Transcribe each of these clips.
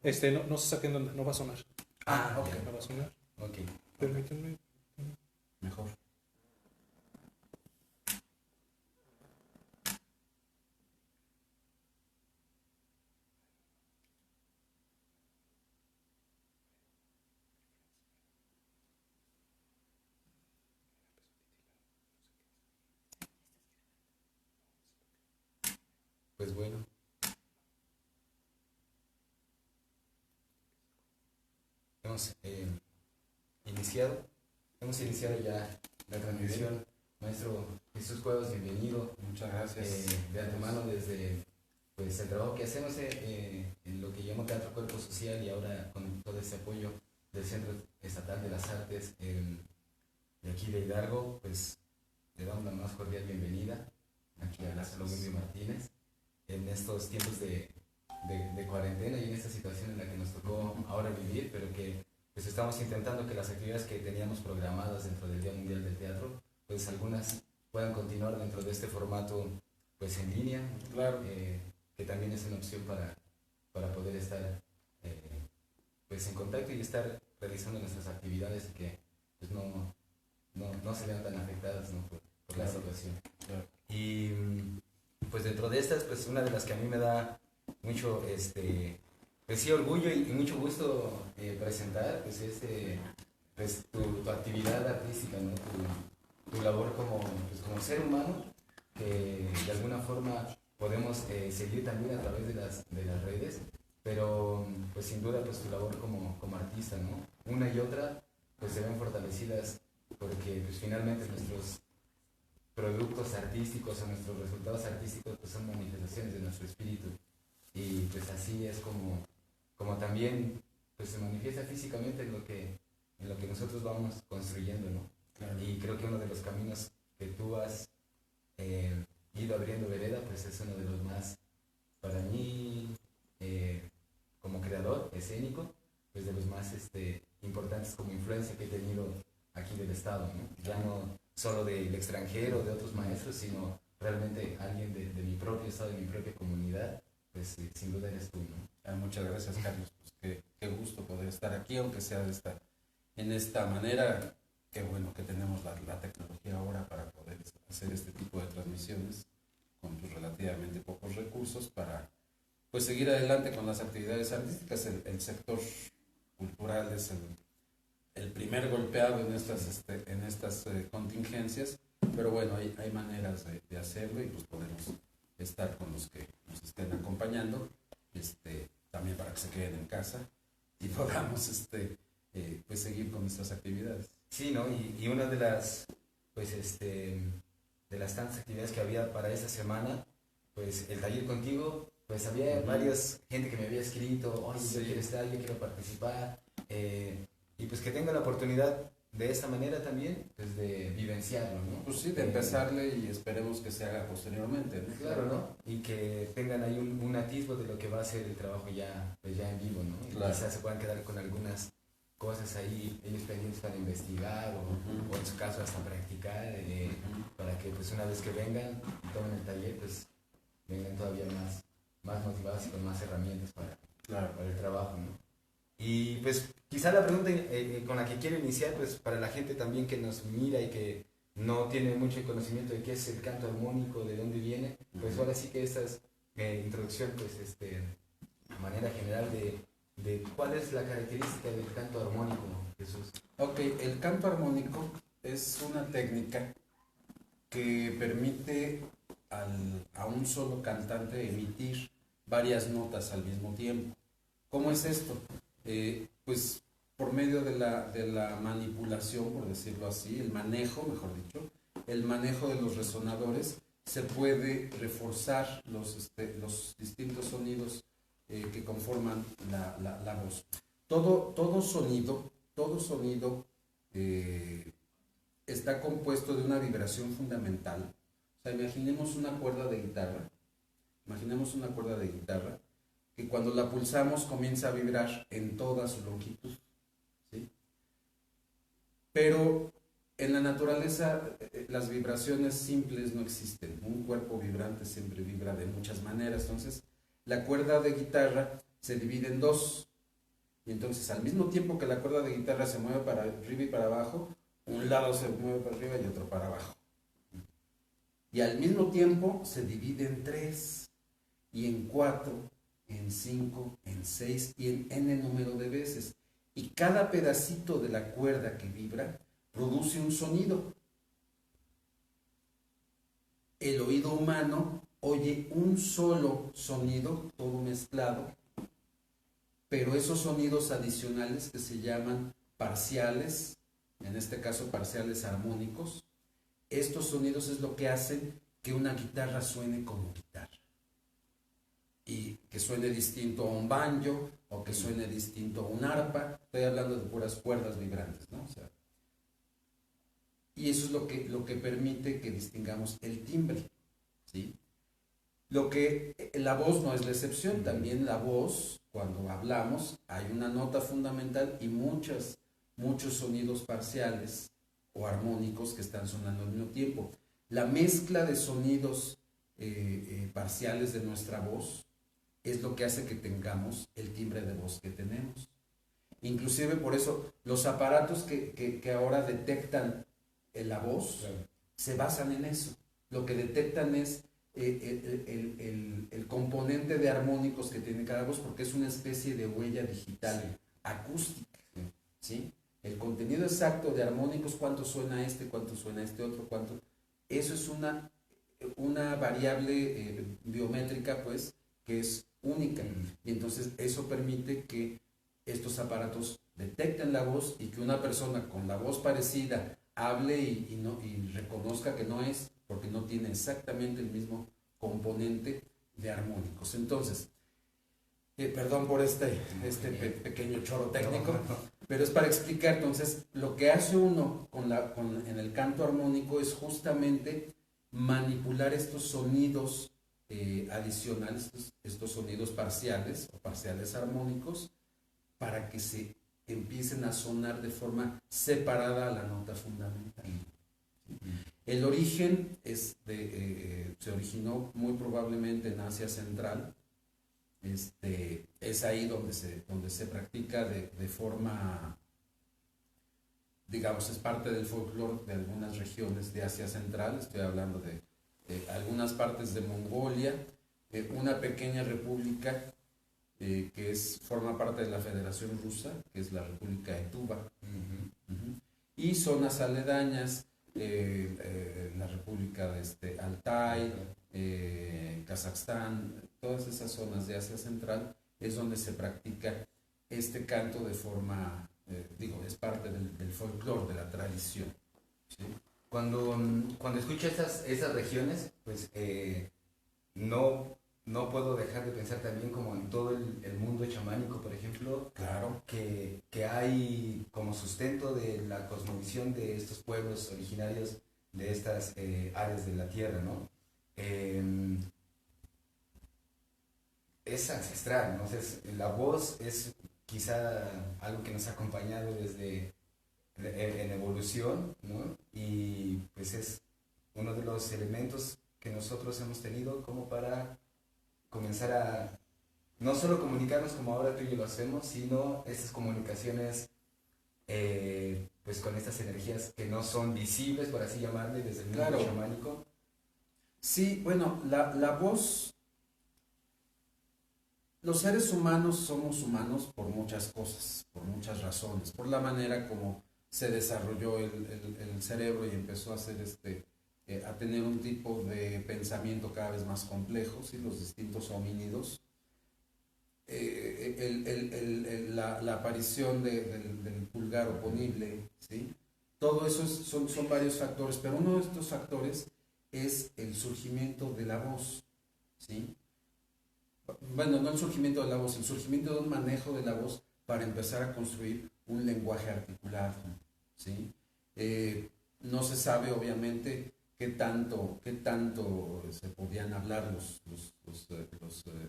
No se saquen, no va a sonar. Ok. No va a sonar. Ok. Permítanme. Mejor. Pues bueno. Hemos iniciado. Hemos iniciado ya la transmisión. Maestro Jesús Cuevas, bienvenido. Muchas gracias. De antemano desde pues, el trabajo que hacemos en lo que llamo Teatro Cuerpo Social y ahora con todo ese apoyo del Centro Estatal de las Artes de aquí de Hidalgo, pues le damos la más cordial bienvenida aquí a Lázaro Wilmy Martínez en estos tiempos de cuarentena y en esta situación en la que nos tocó ahora vivir, pero que pues estamos intentando que las actividades que teníamos programadas dentro del Día Mundial del Teatro, pues algunas puedan continuar dentro de este formato pues en línea, Claro. Que también es una opción para poder estar pues en contacto y estar realizando nuestras actividades y que pues no se vean tan afectadas, ¿no? por la situación. Claro. Y pues dentro de estas, pues una de las que a mí me da mucho pues sí, orgullo y mucho gusto presentar pues pues tu actividad artística, ¿no? Tu labor pues como ser humano, que de alguna forma podemos seguir también a través de las redes, pero pues sin duda pues tu labor como artista, ¿no? Una y otra pues se ven fortalecidas porque pues finalmente nuestros productos artísticos o nuestros resultados artísticos pues son manifestaciones de nuestro espíritu y pues así es como también pues se manifiesta físicamente en lo que nosotros vamos construyendo, ¿no? Claro. Y creo que uno de los caminos que tú has ido abriendo vereda pues es uno de los más, para mí como creador escénico, pues de los más importantes como influencia que he tenido aquí del estado, ¿no? Ya no solo del extranjero, de otros maestros, sino realmente alguien de mi propio estado, de mi propia comunidad, pues sin duda eres tú, ¿no? Muchas gracias, Carlos. Pues qué gusto poder estar aquí, aunque sea en esta manera. Qué bueno que tenemos la tecnología ahora para poder hacer este tipo de transmisiones con pues, relativamente pocos recursos para pues seguir adelante con las actividades artísticas. El sector cultural es el primer golpeado en estas contingencias, pero bueno, hay maneras de hacerlo y pues podemos estar con los que nos estén acompañando, también para que se queden en casa y podamos pues seguir con nuestras actividades. Sí, ¿no? Y una de las pues de las tantas actividades que había para esta semana, pues el taller contigo, pues había varias gente que me había escrito, oye, yo quiero estar, yo quiero participar, y pues que tenga la oportunidad de esta manera también, pues de vivenciarlo, ¿no? Pues sí, de empezarle y esperemos que se haga posteriormente, ¿no? Claro, ¿no? Y que tengan ahí un atisbo de lo que va a ser el trabajo ya, pues ya en vivo, ¿no? Y claro. quizás se puedan quedar con algunas cosas ahí, ellos pendientes para investigar o en su caso hasta practicar, para que pues una vez que vengan y tomen el taller, pues vengan todavía más motivados y con más herramientas para el trabajo, ¿no? Y pues quizá la pregunta con la que quiero iniciar, pues para la gente también que nos mira y que no tiene mucho conocimiento de qué es el canto armónico, de dónde viene, pues ahora sí que esta es introducción, pues de manera general de cuál es la característica del canto armónico, Jesús. Ok, el canto armónico es una técnica que permite a un solo cantante emitir varias notas al mismo tiempo. ¿Cómo es esto? Pues por medio de la manipulación, por decirlo así, el manejo, mejor dicho, el manejo de los resonadores, se puede reforzar los distintos sonidos que conforman la voz. Todo sonido está compuesto de una vibración fundamental. O sea, imaginemos una cuerda de guitarra que cuando la pulsamos comienza a vibrar en toda su longitud, ¿sí? Pero en la naturaleza las vibraciones simples no existen. Un cuerpo vibrante siempre vibra de muchas maneras. Entonces, la cuerda de guitarra se divide en dos. Y entonces al mismo tiempo que la cuerda de guitarra se mueve para arriba y para abajo, un lado se mueve para arriba y otro para abajo. Y al mismo tiempo se divide en 3, y en 4, en 5, en 6 y en n número de veces. Y cada pedacito de la cuerda que vibra produce un sonido. El oído humano oye un solo sonido, todo mezclado, pero esos sonidos adicionales que se llaman parciales, en este caso parciales armónicos, estos sonidos es lo que hacen que una guitarra suene como guitarra. Y que suene distinto a un banjo, o que suene distinto a un arpa. Estoy hablando de puras cuerdas vibrantes, ¿no? O sea, y eso es lo que permite que distingamos el timbre, ¿sí? La voz no es la excepción. También la voz, cuando hablamos, hay una nota fundamental y muchos sonidos parciales o armónicos que están sonando al mismo tiempo. La mezcla de sonidos parciales de nuestra voz es lo que hace que tengamos el timbre de voz que tenemos. Inclusive por eso los aparatos que ahora detectan la voz, claro, se basan en eso. Lo que detectan es el componente de armónicos que tiene cada voz, porque es una especie de huella digital, sí, acústica, ¿sí? El contenido exacto de armónicos, cuánto suena este otro, cuánto. Eso es una variable biométrica, pues, que es única. Y entonces eso permite que estos aparatos detecten la voz y que una persona con la voz parecida hable y reconozca que no es, porque no tiene exactamente el mismo componente de armónicos. Entonces, perdón por este pequeño choro técnico, pero es para explicar. Entonces, lo que hace uno en el canto armónico es justamente manipular estos sonidos adicionales, estos sonidos parciales o parciales armónicos, para que se empiecen a sonar de forma separada a la nota fundamental. El origen se originó muy probablemente en Asia Central. Es ahí donde se practica de forma, digamos, es parte del folclore de algunas regiones de Asia Central. Estoy hablando de algunas partes de Mongolia, una pequeña república que forma parte de la Federación Rusa, que es la República de Tuva, y zonas aledañas, la República de Altai, Kazajstán, todas esas zonas de Asia Central es donde se practica este canto de forma, es parte del folclore, de la tradición, ¿sí? Cuando escucho esas regiones, pues no puedo dejar de pensar también como en todo el mundo chamánico, por ejemplo. Claro. Que hay como sustento de la cosmovisión de estos pueblos originarios de estas áreas de la tierra, ¿no? Es ancestral, ¿no? Entonces, la voz es quizá algo que nos ha acompañado desde en evolución, ¿no? Y pues es uno de los elementos que nosotros hemos tenido como para comenzar a no solo comunicarnos como ahora tú y yo lo hacemos, sino estas comunicaciones pues con estas energías que no son visibles, por así llamarle, desde el mundo chamánico. Sí, bueno, la voz, los seres humanos somos humanos por muchas cosas, por muchas razones, por la manera como se desarrolló el cerebro y empezó a hacer a tener un tipo de pensamiento cada vez más complejo, ¿sí? Los distintos homínidos, la aparición del pulgar oponible, ¿sí? Todo eso son varios factores, pero uno de estos factores es el surgimiento de la voz, ¿sí? Bueno, no el surgimiento de la voz, el surgimiento de un manejo de la voz para empezar a construir un lenguaje articulado, ¿sí? No se sabe obviamente qué tanto se podían hablar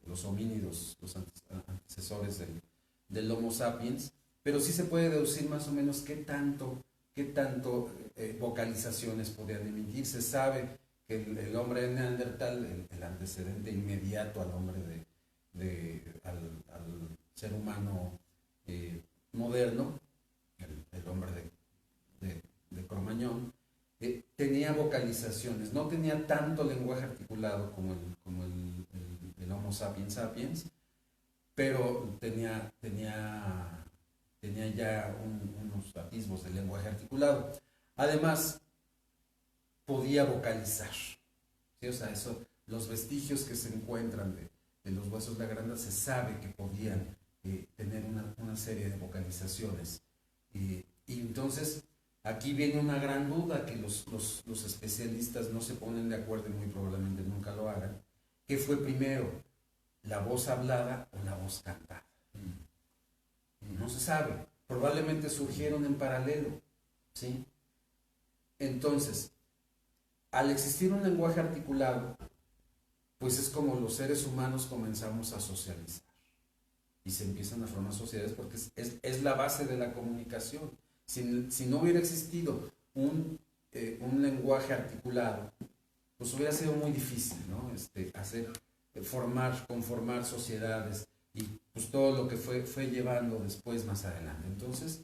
los homínidos, los antecesores del Homo sapiens, pero sí se puede deducir más o menos qué tanto vocalizaciones podían emitir. Se sabe que el hombre de Neandertal, el antecedente inmediato al hombre al ser humano moderno, el hombre de Cromañón, tenía vocalizaciones, no tenía tanto lenguaje articulado como el Homo sapiens sapiens, pero tenía ya unos atisbos de lenguaje articulado. Además, podía vocalizar, ¿sí? O sea, los vestigios que se encuentran de los huesos Lagranda se sabe que podían tener una serie de vocalizaciones. Y entonces, aquí viene una gran duda que los especialistas no se ponen de acuerdo y muy probablemente nunca lo hagan. ¿Qué fue primero, la voz hablada o la voz cantada? No se sabe. Probablemente surgieron en paralelo, ¿sí? Entonces, al existir un lenguaje articulado, pues es como los seres humanos comenzamos a socializar y se empiezan a formar sociedades porque es la base de la comunicación. Si no hubiera existido un lenguaje articulado, pues hubiera sido muy difícil, ¿no? Conformar sociedades y pues todo lo que fue llevando después más adelante. Entonces,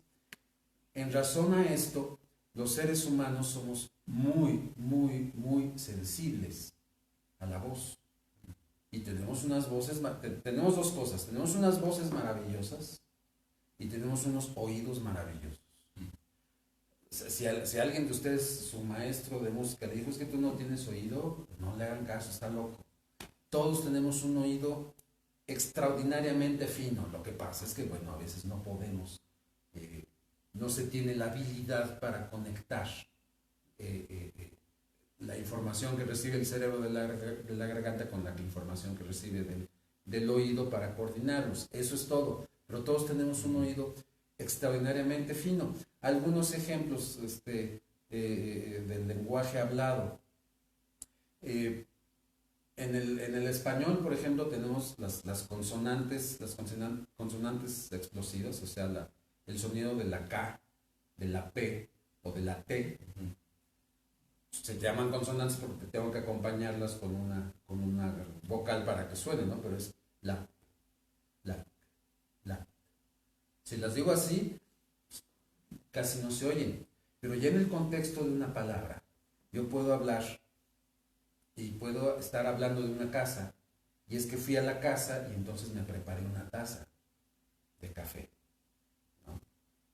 en razón a esto, los seres humanos somos muy, muy, muy sensibles a la voz. Y tenemos tenemos dos cosas, tenemos unas voces maravillosas y tenemos unos oídos maravillosos. Si alguien de ustedes, su maestro de música, le dijo, es que tú no tienes oído, no le hagan caso, está loco. Todos tenemos un oído extraordinariamente fino. Lo que pasa es que, bueno, a veces no podemos, no se tiene la habilidad para conectar la información que recibe el cerebro de la garganta con la información que recibe del oído para coordinarlos. Eso es todo. Pero todos tenemos un oído extraordinariamente fino. Algunos ejemplos del lenguaje hablado. En el español, por ejemplo, tenemos las consonantes explosivas, o sea, el sonido de la K, de la P o de la T. Se llaman consonantes porque tengo que acompañarlas con una vocal para que suene, ¿no? Pero es la. Si las digo así, casi no se oyen. Pero ya en el contexto de una palabra, yo puedo hablar y puedo estar hablando de una casa, y es que fui a la casa y entonces me preparé una taza de café, ¿no?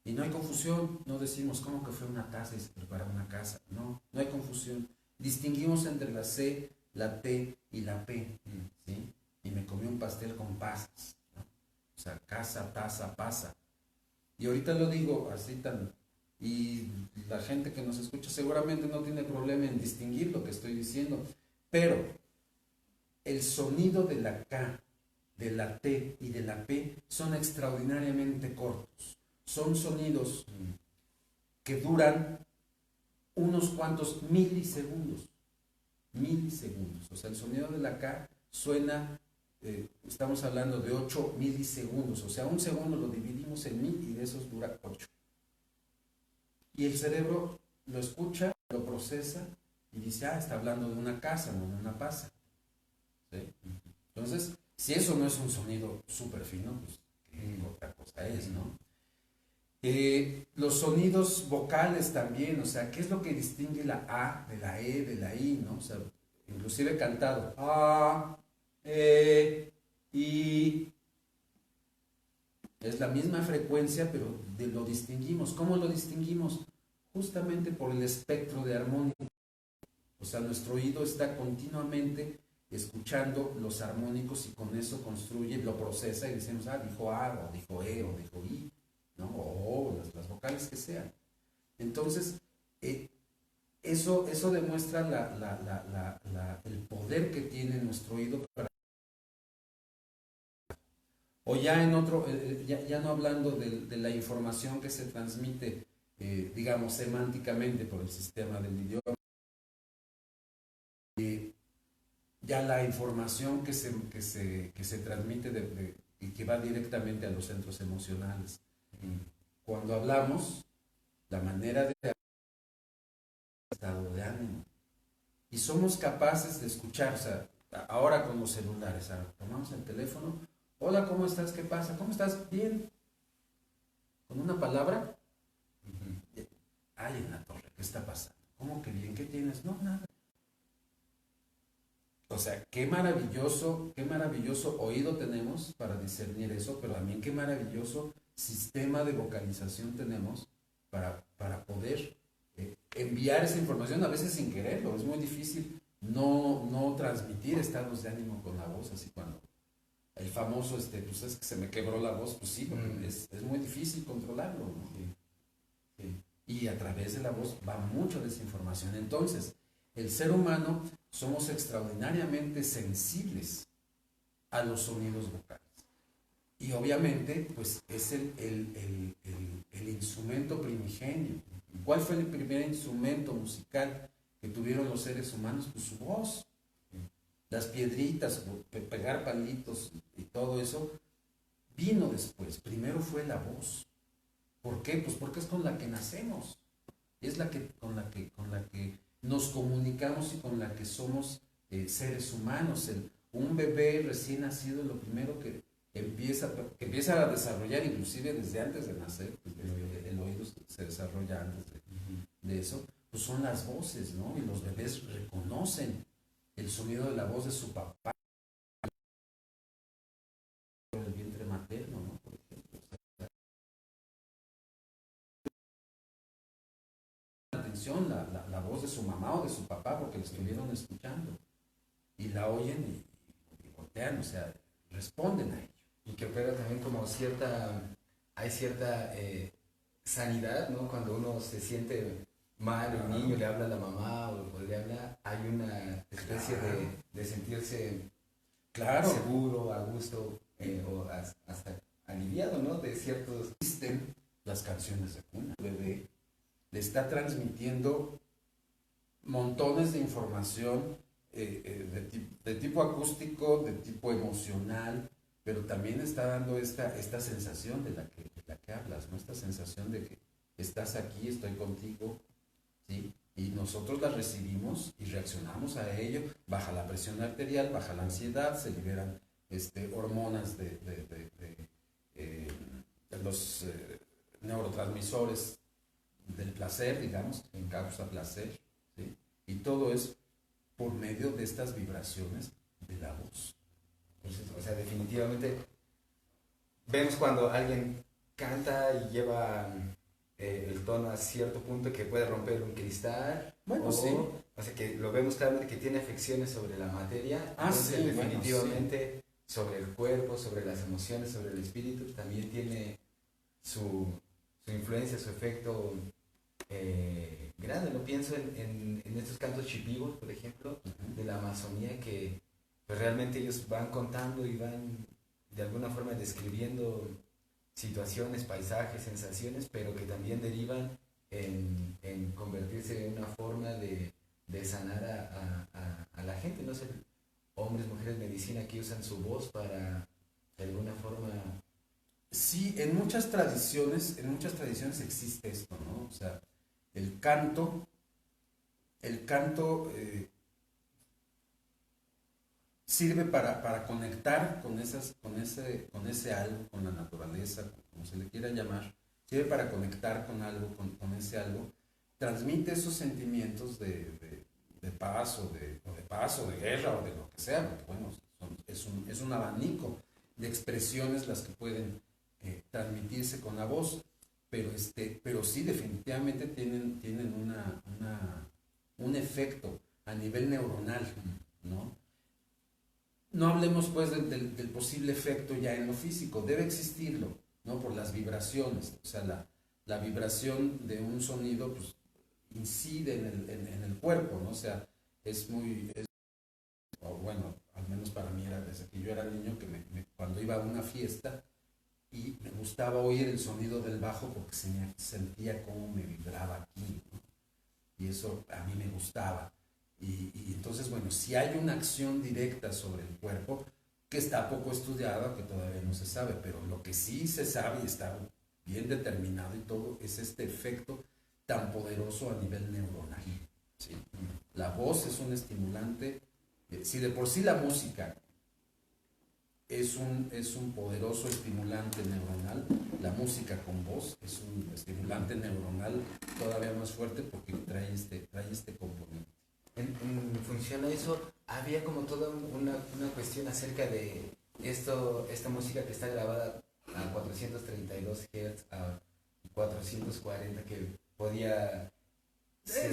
Y no hay confusión, no decimos cómo que fue una taza y se prepara una casa, no hay confusión. Distinguimos entre la C, la T y la P, ¿sí? Y me comí un pastel con pasas, ¿no? O sea, casa, taza, pasa. Y ahorita lo digo así y la gente que nos escucha seguramente no tiene problema en distinguir lo que estoy diciendo, pero el sonido de la K, de la T y de la P son extraordinariamente cortos. Son sonidos que duran unos cuantos milisegundos. O sea, el sonido de la K suena, estamos hablando de 8 milisegundos. O sea, un segundo lo dividimos en 1000 y de esos dura 8. Y el cerebro lo escucha, lo procesa y dice, está hablando de una casa, no de una pasa. ¿Sí? Entonces, si eso no es un sonido súper fino, pues ¿qué otra cosa es, no? Los sonidos vocales también, o sea, ¿qué es lo que distingue la A de la E, de la I, no? O sea, inclusive cantado, A, E, I. Es la misma frecuencia, pero lo distinguimos. ¿Cómo lo distinguimos? Justamente por el espectro de armónica. O sea, nuestro oído está continuamente escuchando los armónicos y con eso construye, lo procesa y decimos, dijo A, o dijo E, o dijo I, ¿no? O las vocales que sean. Entonces, eso demuestra el poder que tiene nuestro oído para... O ya en otro, ya no hablando de la información que se transmite, digamos, semánticamente por el sistema del idioma, ya la información que se transmite y que va directamente a los centros emocionales. Cuando hablamos, la manera de estado de ánimo. Y somos capaces de escuchar, o sea, ahora con los celulares, tomamos el teléfono, hola, ¿cómo estás? ¿Qué pasa? ¿Cómo estás? Bien. con una palabra, Ujú. ay, en la torre, ¿qué está pasando? ¿Cómo que bien? ¿Qué tienes? No, nada. O sea, qué maravilloso oído tenemos para discernir eso, pero también qué maravilloso sistema de vocalización tenemos para poder enviar esa información, a veces sin quererlo. Es muy difícil no transmitir estados de ánimo con la voz, así cuando el famoso, pues es que se me quebró la voz, pues sí, porque es muy difícil controlarlo, ¿no? Sí, sí. Y a través de la voz va mucho de esa información. Entonces, el ser humano somos extraordinariamente sensibles a los sonidos vocales. Y obviamente, pues es el instrumento primigenio. ¿Cuál fue el primer instrumento musical que tuvieron los seres humanos? Pues su voz. Las piedritas, pegar palitos y todo eso, vino después. Primero fue la voz. ¿Por qué? Pues porque es con la que nacemos. Es con la que nos comunicamos y con la que somos seres humanos. Un bebé recién nacido, lo primero que empieza a desarrollar, inclusive desde antes de nacer, pues el oído se desarrolla antes de eso, pues son las voces, ¿no? Y los bebés reconocen el sonido de la voz de su papá en el vientre materno, ¿no? Por ejemplo. Atención la voz de su mamá o de su papá porque la estuvieron escuchando y la oyen y voltean, o sea, responden a ello. Y que opera también como hay cierta sanidad, ¿no? Cuando uno se siente mal, el niño le habla a la mamá o le habla, hay una especie de sentirse Claro, seguro, a gusto, o hasta aliviado, ¿no? De ciertos... existen las canciones de cuna. El bebé le está transmitiendo montones de información de tipo acústico, de tipo emocional, pero también está dando esta sensación de la que hablas, ¿no? Esta sensación de que estás aquí, estoy contigo, ¿sí? Y nosotros la recibimos y reaccionamos a ello, baja la presión arterial, baja la ansiedad, se liberan hormonas de los neurotransmisores del placer, digamos, que causa placer, ¿sí? Y todo es por medio de estas vibraciones de la voz. Entonces, o sea, definitivamente vemos cuando alguien canta y lleva el tono a cierto punto que puede romper un cristal. Bueno, o, sí. O sea, que lo vemos claramente que tiene afecciones sobre la materia. Ah, Entonces, sí, bueno, definitivamente sobre el cuerpo, sobre las emociones, sobre el espíritu, también tiene su influencia, su efecto grande. No pienso en estos cantos chipivos, por ejemplo, de la Amazonía, que pues, realmente ellos van contando y van de alguna forma describiendo situaciones, paisajes, sensaciones, pero que también derivan en convertirse en una forma de sanar a la gente, no sé, hombres, mujeres, medicina que usan su voz para de alguna forma... Sí, en muchas tradiciones existe esto, ¿no? O sea, el canto sirve para conectar con ese algo, con la naturaleza, como se le quiera llamar, sirve para conectar con algo, con ese algo, transmite esos sentimientos de paz o de guerra o de lo que sea, porque bueno, es un abanico de expresiones las que pueden transmitirse con la voz, pero sí definitivamente tienen un efecto a nivel neuronal, ¿no? No hablemos pues del posible efecto ya en lo físico, debe existirlo, ¿no? Por las vibraciones, o sea, la vibración de un sonido pues, incide en el cuerpo, ¿no? O sea, bueno, al menos para mí era desde que yo era niño, que cuando iba a una fiesta y me gustaba oír el sonido del bajo porque sentía cómo me vibraba aquí, ¿no? Y eso a mí me gustaba. Y entonces, bueno, si hay una acción directa sobre el cuerpo, que está poco estudiada, que todavía no se sabe, pero lo que sí se sabe y está bien determinado y todo, es este efecto tan poderoso a nivel neuronal, ¿sí? La voz es un estimulante. Si de por sí la música es un poderoso estimulante neuronal, la música con voz voz, es un estimulante neuronal todavía más fuerte porque trae este componente. En función a eso, había como toda una cuestión acerca de esta música que está grabada a 432 Hz, a 440, que podía ser...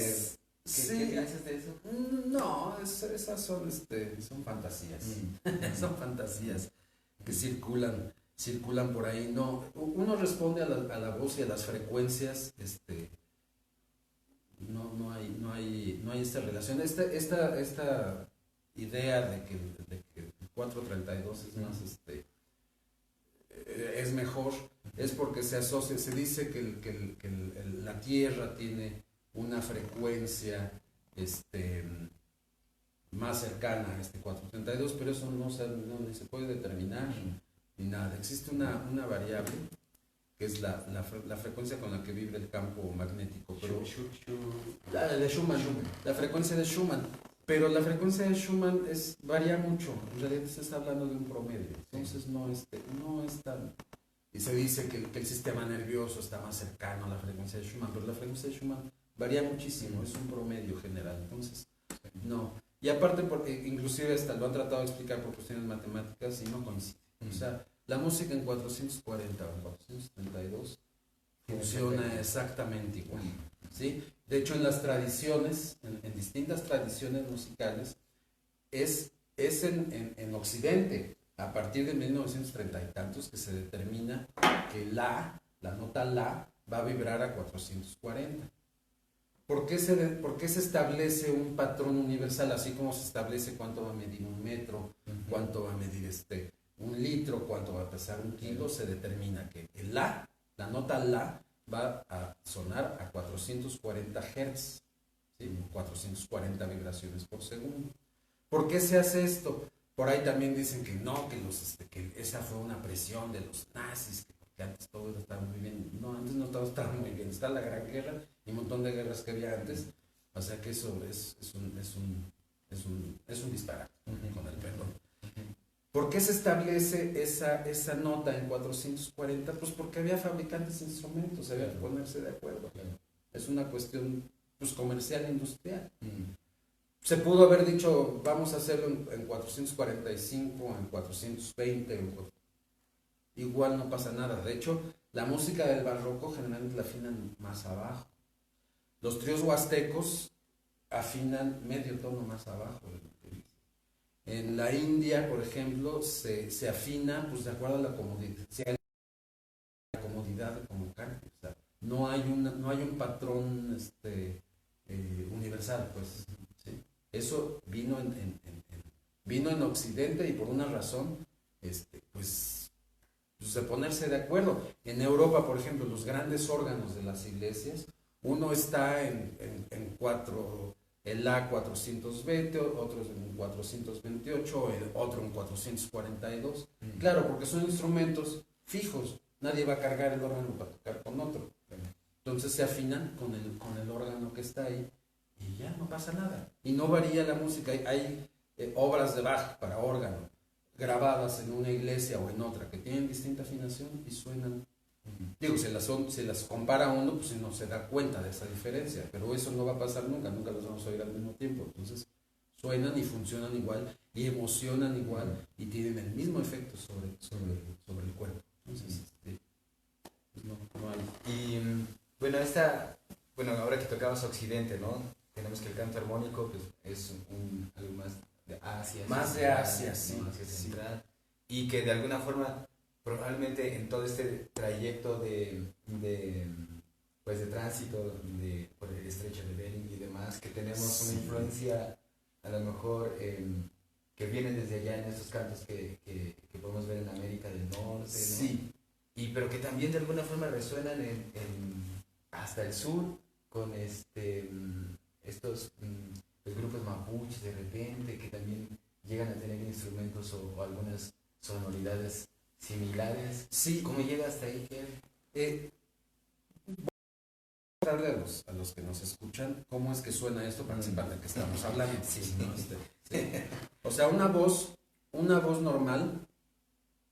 ¿Qué piensas de eso? No, esas son fantasías. Son fantasías que circulan por ahí. No, uno responde a la voz y a las frecuencias, no hay esta relación. Esta idea de que el 432 es más, es mejor, es porque se asocia, se dice que la Tierra tiene una frecuencia más cercana a este 432, pero eso no se puede determinar ni nada. Existe una variable que es la frecuencia con la que vibra el campo magnético, pero la de Schumann, la frecuencia de Schumann, pero la frecuencia de Schumann varía mucho. En realidad se está hablando de un promedio, entonces no es tan... Y se dice que el sistema nervioso está más cercano a la frecuencia de Schumann, pero la frecuencia de Schumann varía muchísimo, es un promedio general, entonces no. Y aparte, inclusive lo han tratado de explicar por cuestiones matemáticas y no coincide. O sea, la música en 440 o en 432 funciona exactamente igual, ¿sí? De hecho, en las tradiciones, en distintas tradiciones musicales, es en Occidente, a partir de 1930 y tantos, que se determina que la nota la va a vibrar a 440. ¿Por qué se establece un patrón universal, así como se establece cuánto va a medir un metro, cuánto va a medir un litro, cuánto va a pesar un kilo? Se determina que la nota la va a sonar a 440 Hz, ¿sí? 440 vibraciones por segundo. ¿Por qué se hace esto? Por ahí también dicen que no, que esa fue una presión de los nazis, que antes todo estaba muy bien. No, antes no todo estaba muy bien. Está la Gran Guerra y un montón de guerras que había antes. O sea que eso es un disparate, con el perdón. ¿Por qué se establece esa nota en 440? Pues porque había fabricantes de instrumentos, había que ponerse de acuerdo. Es una cuestión comercial e industrial. Se pudo haber dicho, vamos a hacerlo en 445, en 420, igual no pasa nada. De hecho, la música del barroco generalmente la afinan más abajo. Los tríos huastecos afinan medio tono más abajo. En la India, por ejemplo, se afina de acuerdo a la comodidad, de cómo cante. O sea, no hay un patrón universal, pues. ¿Sí? Eso vino en Occidente y por una razón, pues de ponerse de acuerdo. En Europa, por ejemplo, los grandes órganos de las iglesias, uno está en 4, el A420, otro en 428, el otro en 442. Claro, porque son instrumentos fijos, nadie va a cargar el órgano para tocar con otro. Entonces se afinan con el órgano que está ahí y ya no pasa nada. Y no varía la música. Hay obras de Bach para órgano grabadas en una iglesia o en otra que tienen distinta afinación y suenan. Digo, se las compara uno, pues no se da cuenta de esa diferencia, pero eso no va a pasar nunca los vamos a oír al mismo tiempo. Entonces suenan y funcionan igual y emocionan igual y tienen el mismo efecto sobre el cuerpo. Entonces, pues no hay. Y bueno, ahora que tocamos Occidente, ¿no? Tenemos que el canto armónico pues, es algo más de Asia. Más de Asia, sí. Asia Central. Y que de alguna forma, probablemente en todo este trayecto de tránsito por el estrecho de Bering y demás, que tenemos una influencia a lo mejor que viene desde allá en esos cantos que podemos ver en América del Norte, ¿no? Sí. Pero que también de alguna forma resuenan hasta el sur con estos los grupos mapuches de repente, que también llegan a tener instrumentos o algunas sonoridades similares. Sí. ¿Cómo llega hasta ahí? Voy a mostrarle a los que nos escuchan cómo es que suena esto para que sepan de qué estamos hablando. Sí, ¿no? Sí. O sea, una voz normal,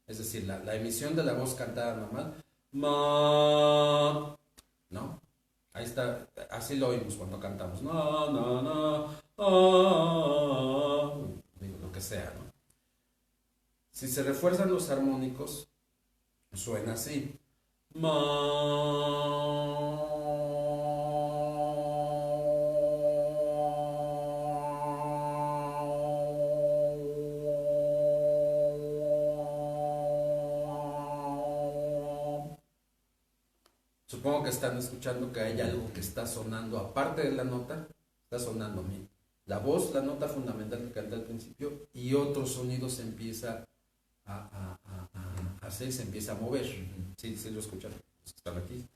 es decir, la emisión de la voz cantada normal, ma, ¿no? Ahí está, así lo oímos cuando cantamos, digo, lo que sea, ¿no? Si se refuerzan los armónicos, suena así. Supongo que están escuchando que hay algo que está sonando, aparte de la nota, está sonando la voz, la nota fundamental que canta al principio, y otro sonido se empieza a hacer, se empieza a mover. Sí, sí lo escuchan, los que están aquí.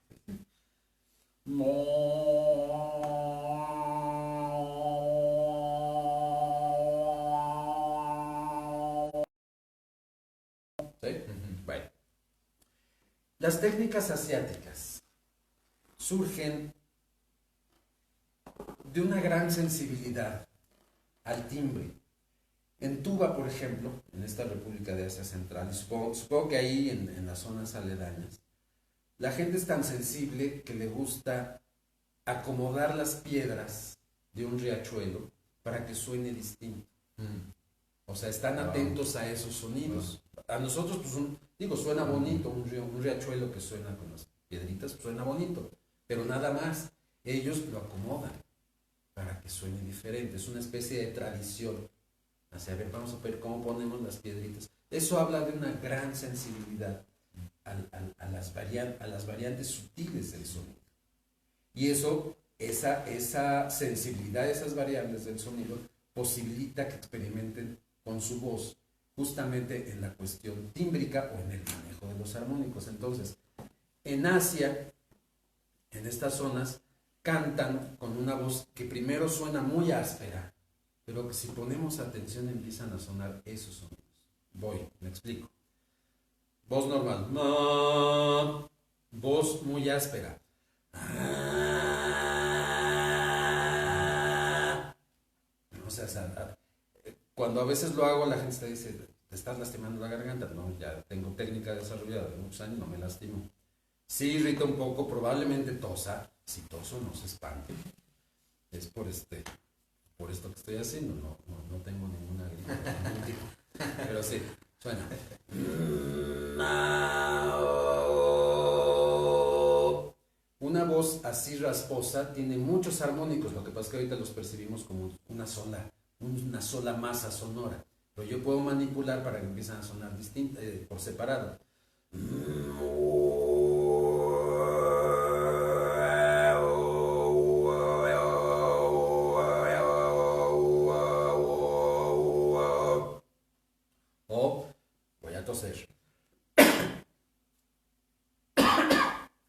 ¿Sí? Bueno. Las técnicas asiáticas surgen de una gran sensibilidad al timbre. En Tuba, por ejemplo, en esta República de Asia Central, y supongo que ahí en las zonas aledañas, la gente es tan sensible que le gusta acomodar las piedras de un riachuelo para que suene distinto. O sea, están atentos a esos sonidos. A nosotros, pues, suena bonito un riachuelo que suena con las piedritas, pues, suena bonito, pero nada más. Ellos lo acomodan para que suene diferente. Es una especie de tradición. Así, a ver, vamos a ver cómo ponemos las piedritas. Eso habla de una gran sensibilidad a las variantes sutiles del sonido. Y esa sensibilidad, esas variables del sonido, posibilita que experimenten con su voz, justamente en la cuestión tímbrica o en el manejo de los armónicos. Entonces, en Asia, en estas zonas, cantan con una voz que primero suena muy áspera, pero que si ponemos atención empiezan a sonar esos sonidos. Me explico. Voz normal, ma, voz muy áspera. O sea, cuando a veces lo hago, la gente te dice, ¿te estás lastimando la garganta? No, ya tengo técnica desarrollada de muchos años, no me lastimo. Sí irrita un poco, probablemente tosa. Si toso, no se espante. Es por esto que estoy haciendo, no tengo ninguna gripe de ningún tipo. Pero sí, suena. Una voz así rasposa tiene muchos armónicos, lo que pasa es que ahorita los percibimos como una sola masa sonora. Pero yo puedo manipular para que empiecen a sonar por separado. O voy a toser.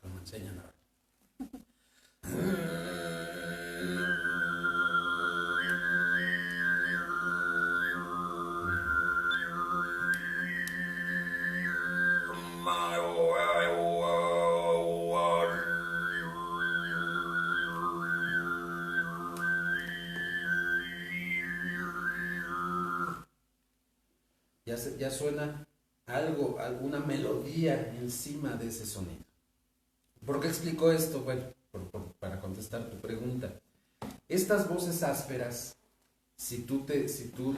Como enseñan ahora. Ya suena algo, alguna melodía encima de ese sonido. ¿Por qué explico esto? Bueno, para contestar tu pregunta. Estas voces ásperas, si tú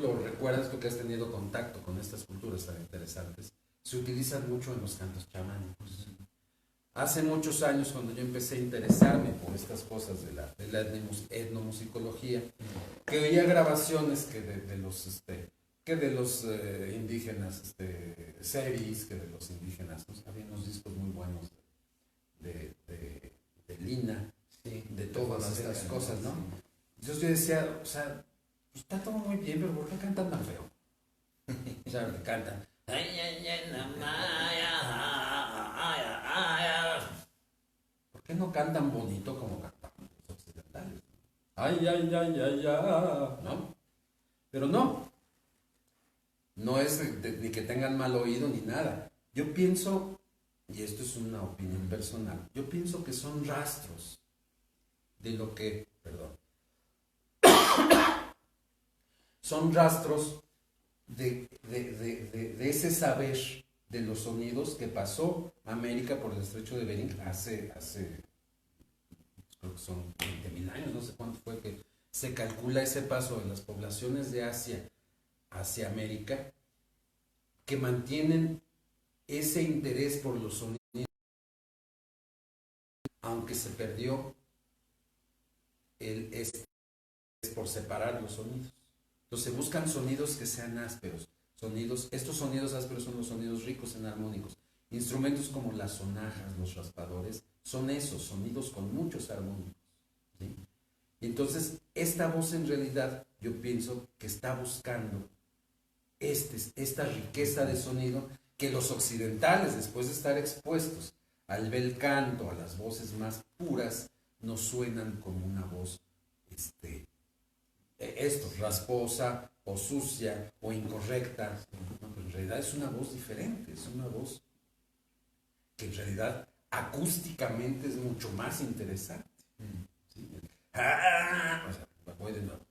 lo recuerdas, tú que has tenido contacto con estas culturas tan interesantes, se utilizan mucho en los cantos chamánicos. Hace muchos años, cuando yo empecé a interesarme por estas cosas de la etnomusicología, que oía grabaciones que de los indígenas seris, que de los indígenas, ¿no? Había unos discos muy buenos de Lina, sí, de todas estas cosas, ¿no? Sí. Entonces yo decía, o sea, pues está todo muy bien, pero ¿por qué cantan tan feo? O sea, que cantan. ¿Por qué no cantan bonito como cantamos los occidentales? Ay, ay, ay, ay, ay, ¿no? Pero no es ni que tengan mal oído ni nada. Yo pienso, y esto es una opinión personal, yo pienso que son rastros de lo que, son rastros de ese saber de los sonidos que pasó América por el estrecho de Bering hace creo que son 20.000 años, no sé cuánto fue que se calcula ese paso de las poblaciones de Asia hacia América, que mantienen ese interés por los sonidos, aunque se perdió por separar los sonidos. Entonces se buscan sonidos que sean ásperos. Estos sonidos ásperos son los sonidos ricos en armónicos. Instrumentos como las sonajas, los raspadores, son esos sonidos con muchos armónicos, ¿sí? Y entonces esta voz en realidad yo pienso que está buscando esta riqueza de sonido que los occidentales, después de estar expuestos al bel canto, a las voces más puras, nos suenan como una voz rasposa o sucia o incorrecta. No, pero en realidad es una voz diferente, es una voz que en realidad acústicamente es mucho más interesante. ¿Sí? O sea, voy de nuevo.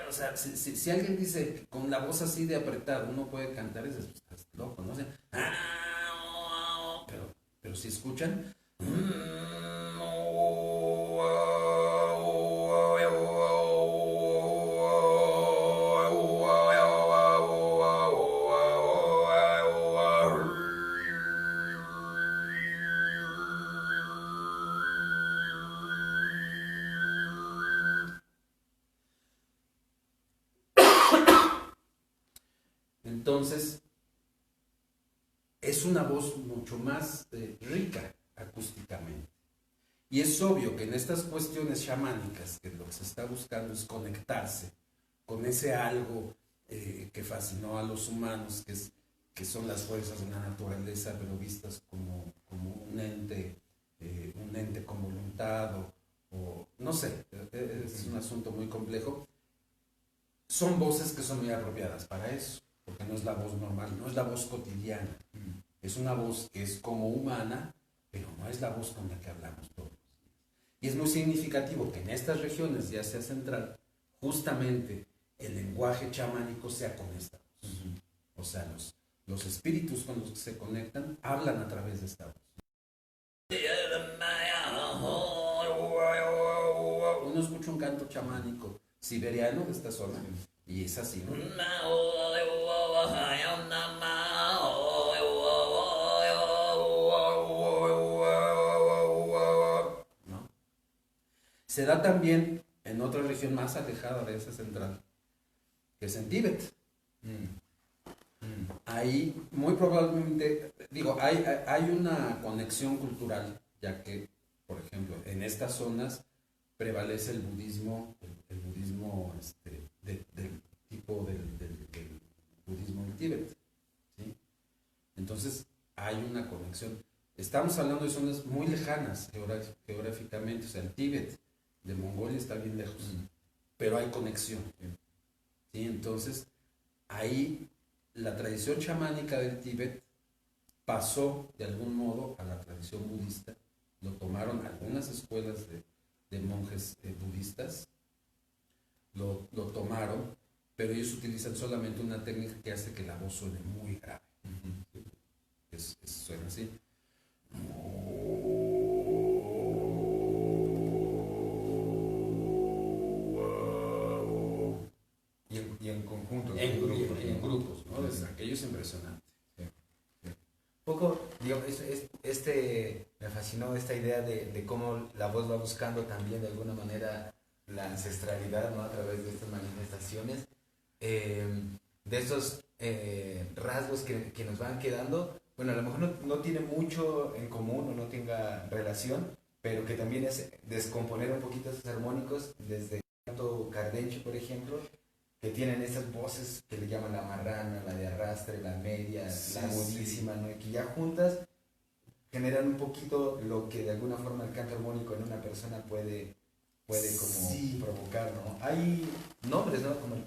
O sea, si alguien dice con la voz así de apretada, uno puede cantar, es estás loco, ¿no? O sea, pero si escuchan, entonces es una voz mucho más rica acústicamente. Y es obvio que en estas cuestiones chamánicas, que lo que se está buscando es conectarse con ese algo que fascinó a los humanos, que son las fuerzas de la naturaleza, pero vistas como un ente con voluntad, o no sé, es un asunto muy complejo. Son voces que son muy apropiadas para eso, porque no es la voz normal, no es la voz cotidiana. Es una voz que es como humana, pero no es la voz con la que hablamos todos. Y es muy significativo que en estas regiones de Asia Central, justamente el lenguaje chamánico sea con esta voz. O sea, los espíritus con los que se conectan hablan a través de esta voz. Uno escucha un canto chamánico siberiano de esta zona y es así, ¿no? Se da también en otra región más alejada de esa central, que es en Tíbet. Ahí muy probablemente, hay una conexión cultural, ya que, por ejemplo, en estas zonas prevalece el budismo del tipo del budismo del Tíbet, ¿sí? Entonces hay una conexión. Estamos hablando de zonas muy lejanas geográficamente, o sea, el Tíbet de Mongolia está bien lejos, pero hay conexión, ¿sí? Entonces ahí la tradición chamánica del Tíbet pasó de algún modo a la tradición budista. Lo tomaron algunas escuelas de monjes budistas, lo tomaron, pero ellos utilizan solamente una técnica que hace que la voz suene muy grave. Suena así. Y en conjunto. En grupos, ¿no? Aquello es impresionante. Poco, digo, me fascinó esta idea de cómo la voz va buscando también de alguna manera la ancestralidad, ¿no? A través de estas manifestaciones, de esos rasgos que nos van quedando. Bueno, a lo mejor no tiene mucho en común o no tenga relación, pero que también es descomponer un poquito esos armónicos, desde el canto cardenche, por ejemplo, que tienen esas voces que le llaman la marrana, la de arrastre, la media, la agudísima, ¿no? Y que ya juntas generan un poquito lo que de alguna forma el canto armónico en una persona puede como provocar, ¿no? Hay nombres, ¿no? Como el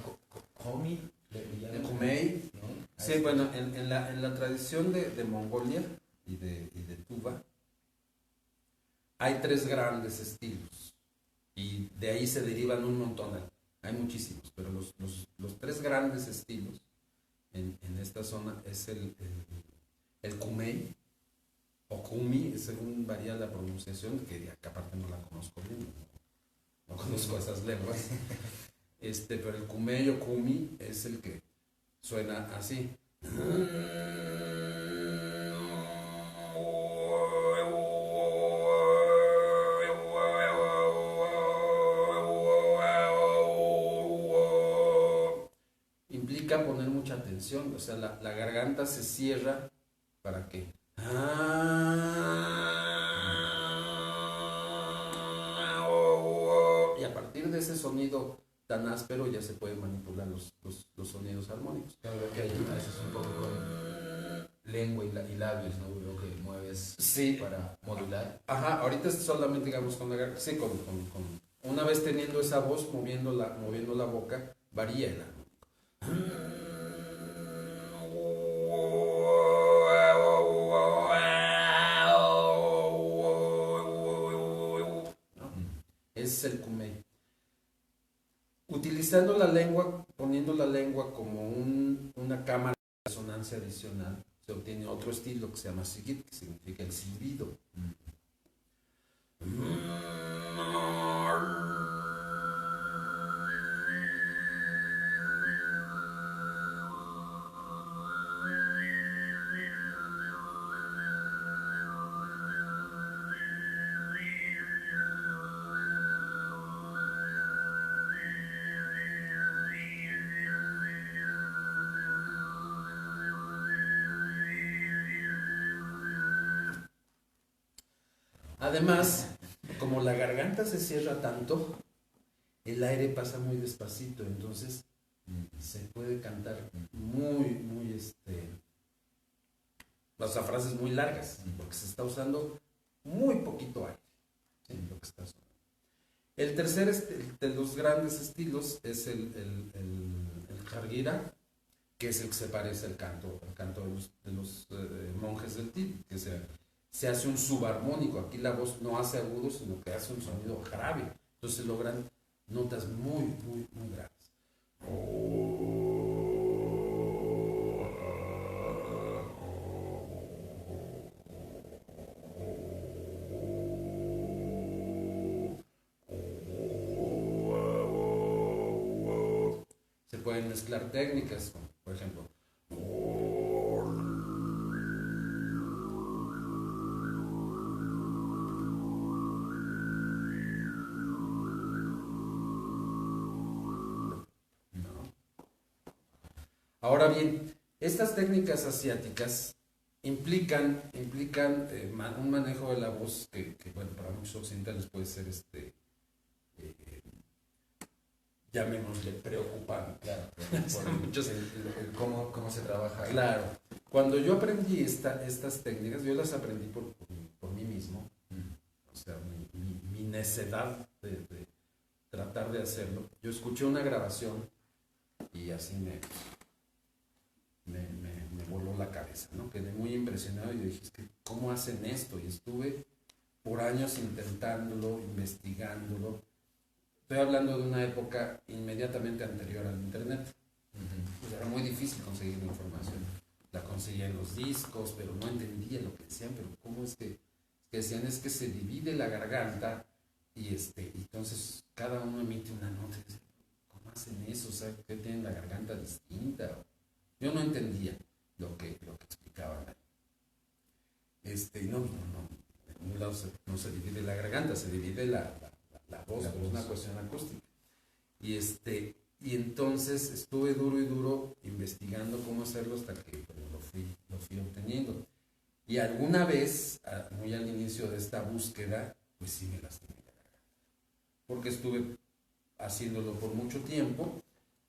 komi, el kumei, ¿no? Sí, bueno, en la tradición de Mongolia y de Tuva hay tres grandes estilos y de ahí se derivan un montón. Hay muchísimos, pero los tres grandes estilos en esta zona es el kumei, o kumi, según varía la pronunciación, que aparte no la conozco bien, no conozco esas lenguas, pero el kumei o kumi es el que suena así. Implica poner mucha atención, o sea, la garganta se cierra para que... Y a partir de ese sonido tan áspero ya se pueden manipular los sonidos armónicos. Claro, veo que hay a veces un poco con lengua y labios, ¿no? Veo que mueves Sí. para modular. Ajá, ahorita es solamente, digamos, con la garganta. Sí, una vez teniendo esa voz, moviendo la boca, varía el armónico. ¿No? Es el kumei. Utilizando la lengua, poniendo la lengua como una cámara de resonancia adicional, se obtiene otro estilo que se llama sigit, que significa el silbido. Además, como la garganta se cierra tanto, el aire pasa muy despacito, entonces se puede cantar muy, o sea, frases muy largas, porque se está usando muy poquito aire, ¿sí? Lo que está sonando. El tercer de los grandes estilos es el jargira, que es el que se parece al canto de los monjes del Tíbet, que se hace un subarmónico. Aquí la voz no hace agudo, sino que hace un sonido grave. Entonces se logran notas muy, muy, muy graves. Se pueden mezclar técnicas, como, por ejemplo, ahora bien, estas técnicas asiáticas implican un manejo de la voz que, bueno, para muchos occidentales puede ser llamémosle preocupante. Claro, por cómo se trabaja. Claro, cuando yo aprendí estas técnicas, yo las aprendí por mí mismo, o sea, mi necedad de tratar de hacerlo. Yo escuché una grabación y así me voló la cabeza, ¿no? Quedé muy impresionado y dije, ¿cómo hacen esto? Y estuve por años intentándolo, investigándolo. Estoy hablando de una época inmediatamente anterior al internet. Pues era muy difícil conseguir la información. La conseguía en los discos, pero no entendía lo que decían. Pero ¿cómo es que decían? Es que se divide la garganta y entonces cada uno emite una nota. ¿Cómo hacen eso? O sea, ¿qué tienen la garganta distinta? Yo no entendía lo que explicaban ahí. En un lado no se divide la garganta, se divide la voz, pero es una cuestión acústica. Y entonces estuve duro investigando cómo hacerlo hasta que lo fui obteniendo. Y alguna vez, muy al inicio de esta búsqueda, pues sí me lastimé la garganta. Porque estuve haciéndolo por mucho tiempo.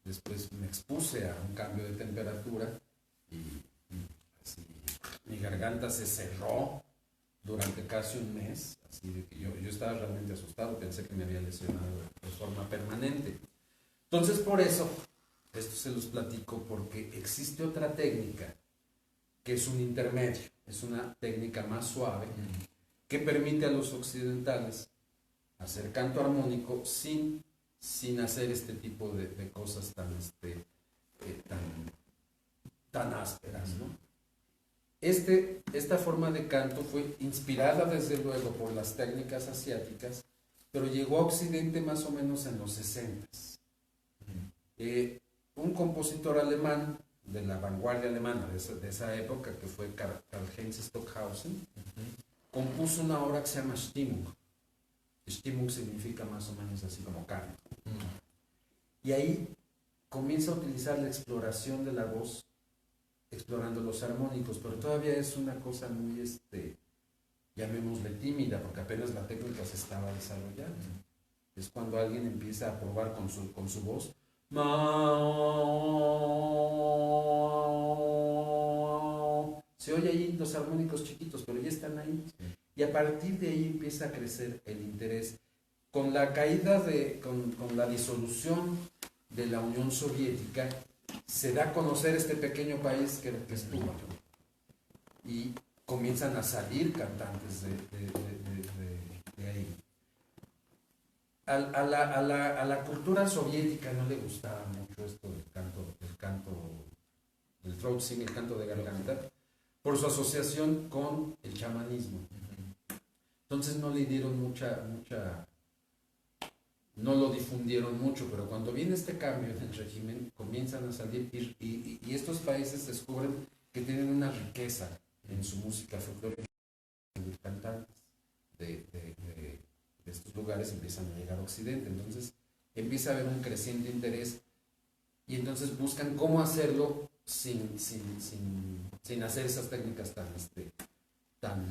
Después me expuse a un cambio de temperatura y así, mi garganta se cerró durante casi un mes, así de que yo estaba realmente asustado, pensé que me había lesionado de forma permanente. Entonces, por eso, esto se los platico porque existe otra técnica que es un intermedio, es una técnica más suave que permite a los occidentales hacer canto armónico sin sin hacer este tipo de cosas tan, tan ásperas, ¿no? Esta forma de canto fue inspirada desde luego por las técnicas asiáticas, pero llegó a Occidente más o menos en los 60. Un compositor alemán de la vanguardia alemana de esa época, que fue Karl-Heinz Stockhausen, compuso una obra que se llama Stimmung. Stimmung significa más o menos así como canto. Y ahí comienza a utilizar la exploración de la voz, explorando los armónicos, pero todavía es una cosa muy, llamémosle tímida, porque apenas la técnica se estaba desarrollando. Es cuando alguien empieza a probar con su voz. Se oye ahí los armónicos chiquitos, pero ya están ahí. Y a partir de ahí empieza a crecer el interés. Con la caída con la disolución de la Unión Soviética, se da a conocer este pequeño país que es Tuva. Y comienzan a salir cantantes de ahí. A la cultura soviética no le gustaba mucho esto del throat singing, el canto de garganta, por su asociación con el chamanismo. Entonces no le dieron no lo difundieron mucho, pero cuando viene este cambio en el régimen, comienzan a salir y estos países descubren que tienen una riqueza en su música folclórica. Los cantantes de estos lugares empiezan a llegar a Occidente, entonces empieza a haber un creciente interés y entonces buscan cómo hacerlo sin hacer esas técnicas tan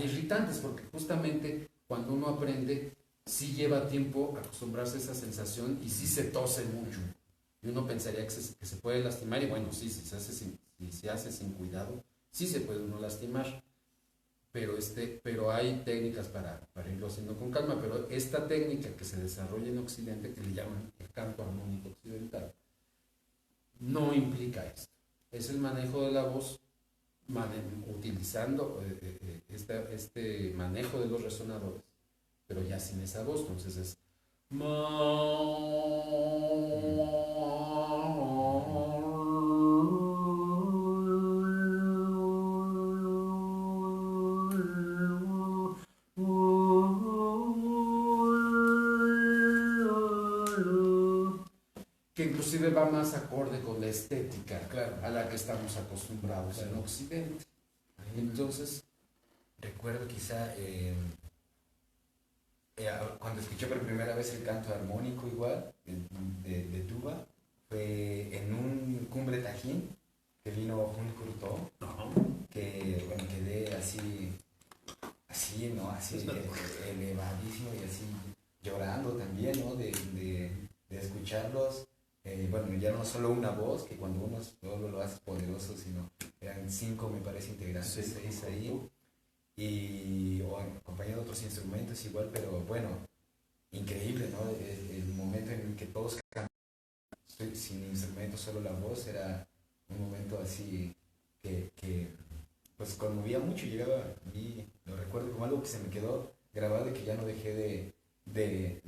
irritantes, porque justamente cuando uno aprende, sí lleva tiempo acostumbrarse a esa sensación y sí se tose mucho. Y uno pensaría que se puede lastimar, y bueno, sí, si se hace sin cuidado, sí se puede uno lastimar. Pero hay técnicas para irlo haciendo con calma, pero esta técnica que se desarrolla en Occidente, que le llaman el canto armónico occidental, no implica esto. Es el manejo de la voz utilizando este manejo de los resonadores, pero ya sin esa voz. Entonces es que inclusive va más acorde con la estética, claro, a la que estamos acostumbrados, claro, en Occidente. Entonces, recuerdo quizá cuando escuché por primera vez el canto armónico igual de tuba, fue en un cumbre Tajín que vino Jun Curto, que bueno, quedé así, ¿no? Así elevadísimo y así llorando también, ¿no? De escucharlos. Bueno, ya no solo una voz, que cuando uno solo lo hace poderoso, sino eran 5, me parece, integrantes, 6 ahí, y acompañado de otros instrumentos igual, pero bueno, increíble, ¿no? El momento en el que todos cantan sin instrumentos, solo la voz, era un momento así que pues conmovía mucho. Llegaba a mí, lo recuerdo como algo que se me quedó grabado y que ya no dejé de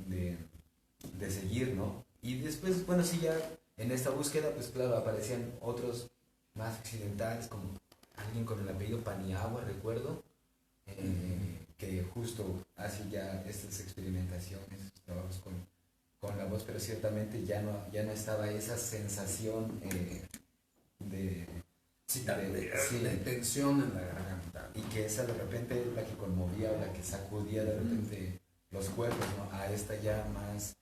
seguir, ¿no? Y después, bueno, sí, ya en esta búsqueda, pues claro, aparecían otros más occidentales, como alguien con el apellido Paniagua, recuerdo, que justo hace ya estas experimentaciones, estos trabajos con la voz, pero ciertamente ya no estaba esa sensación de tensión en la garganta. Y que esa de repente la que conmovía o la que sacudía de repente los cuerpos, ¿no? A esta ya más...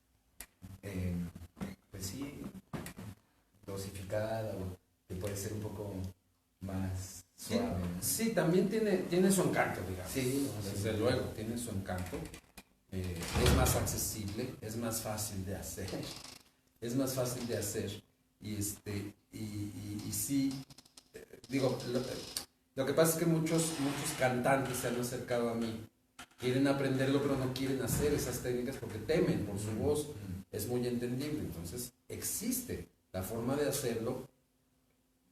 pues sí, dosificada, o que puede ser un poco más suave, ¿no? Sí, también tiene su encanto, digamos. Sí, desde luego, tiene su encanto. Es más accesible, es más fácil de hacer. Y sí, digo, lo que pasa es que muchos cantantes se han acercado a mí, quieren aprenderlo, pero no quieren hacer esas técnicas porque temen por su voz. Es muy entendible. Entonces existe la forma de hacerlo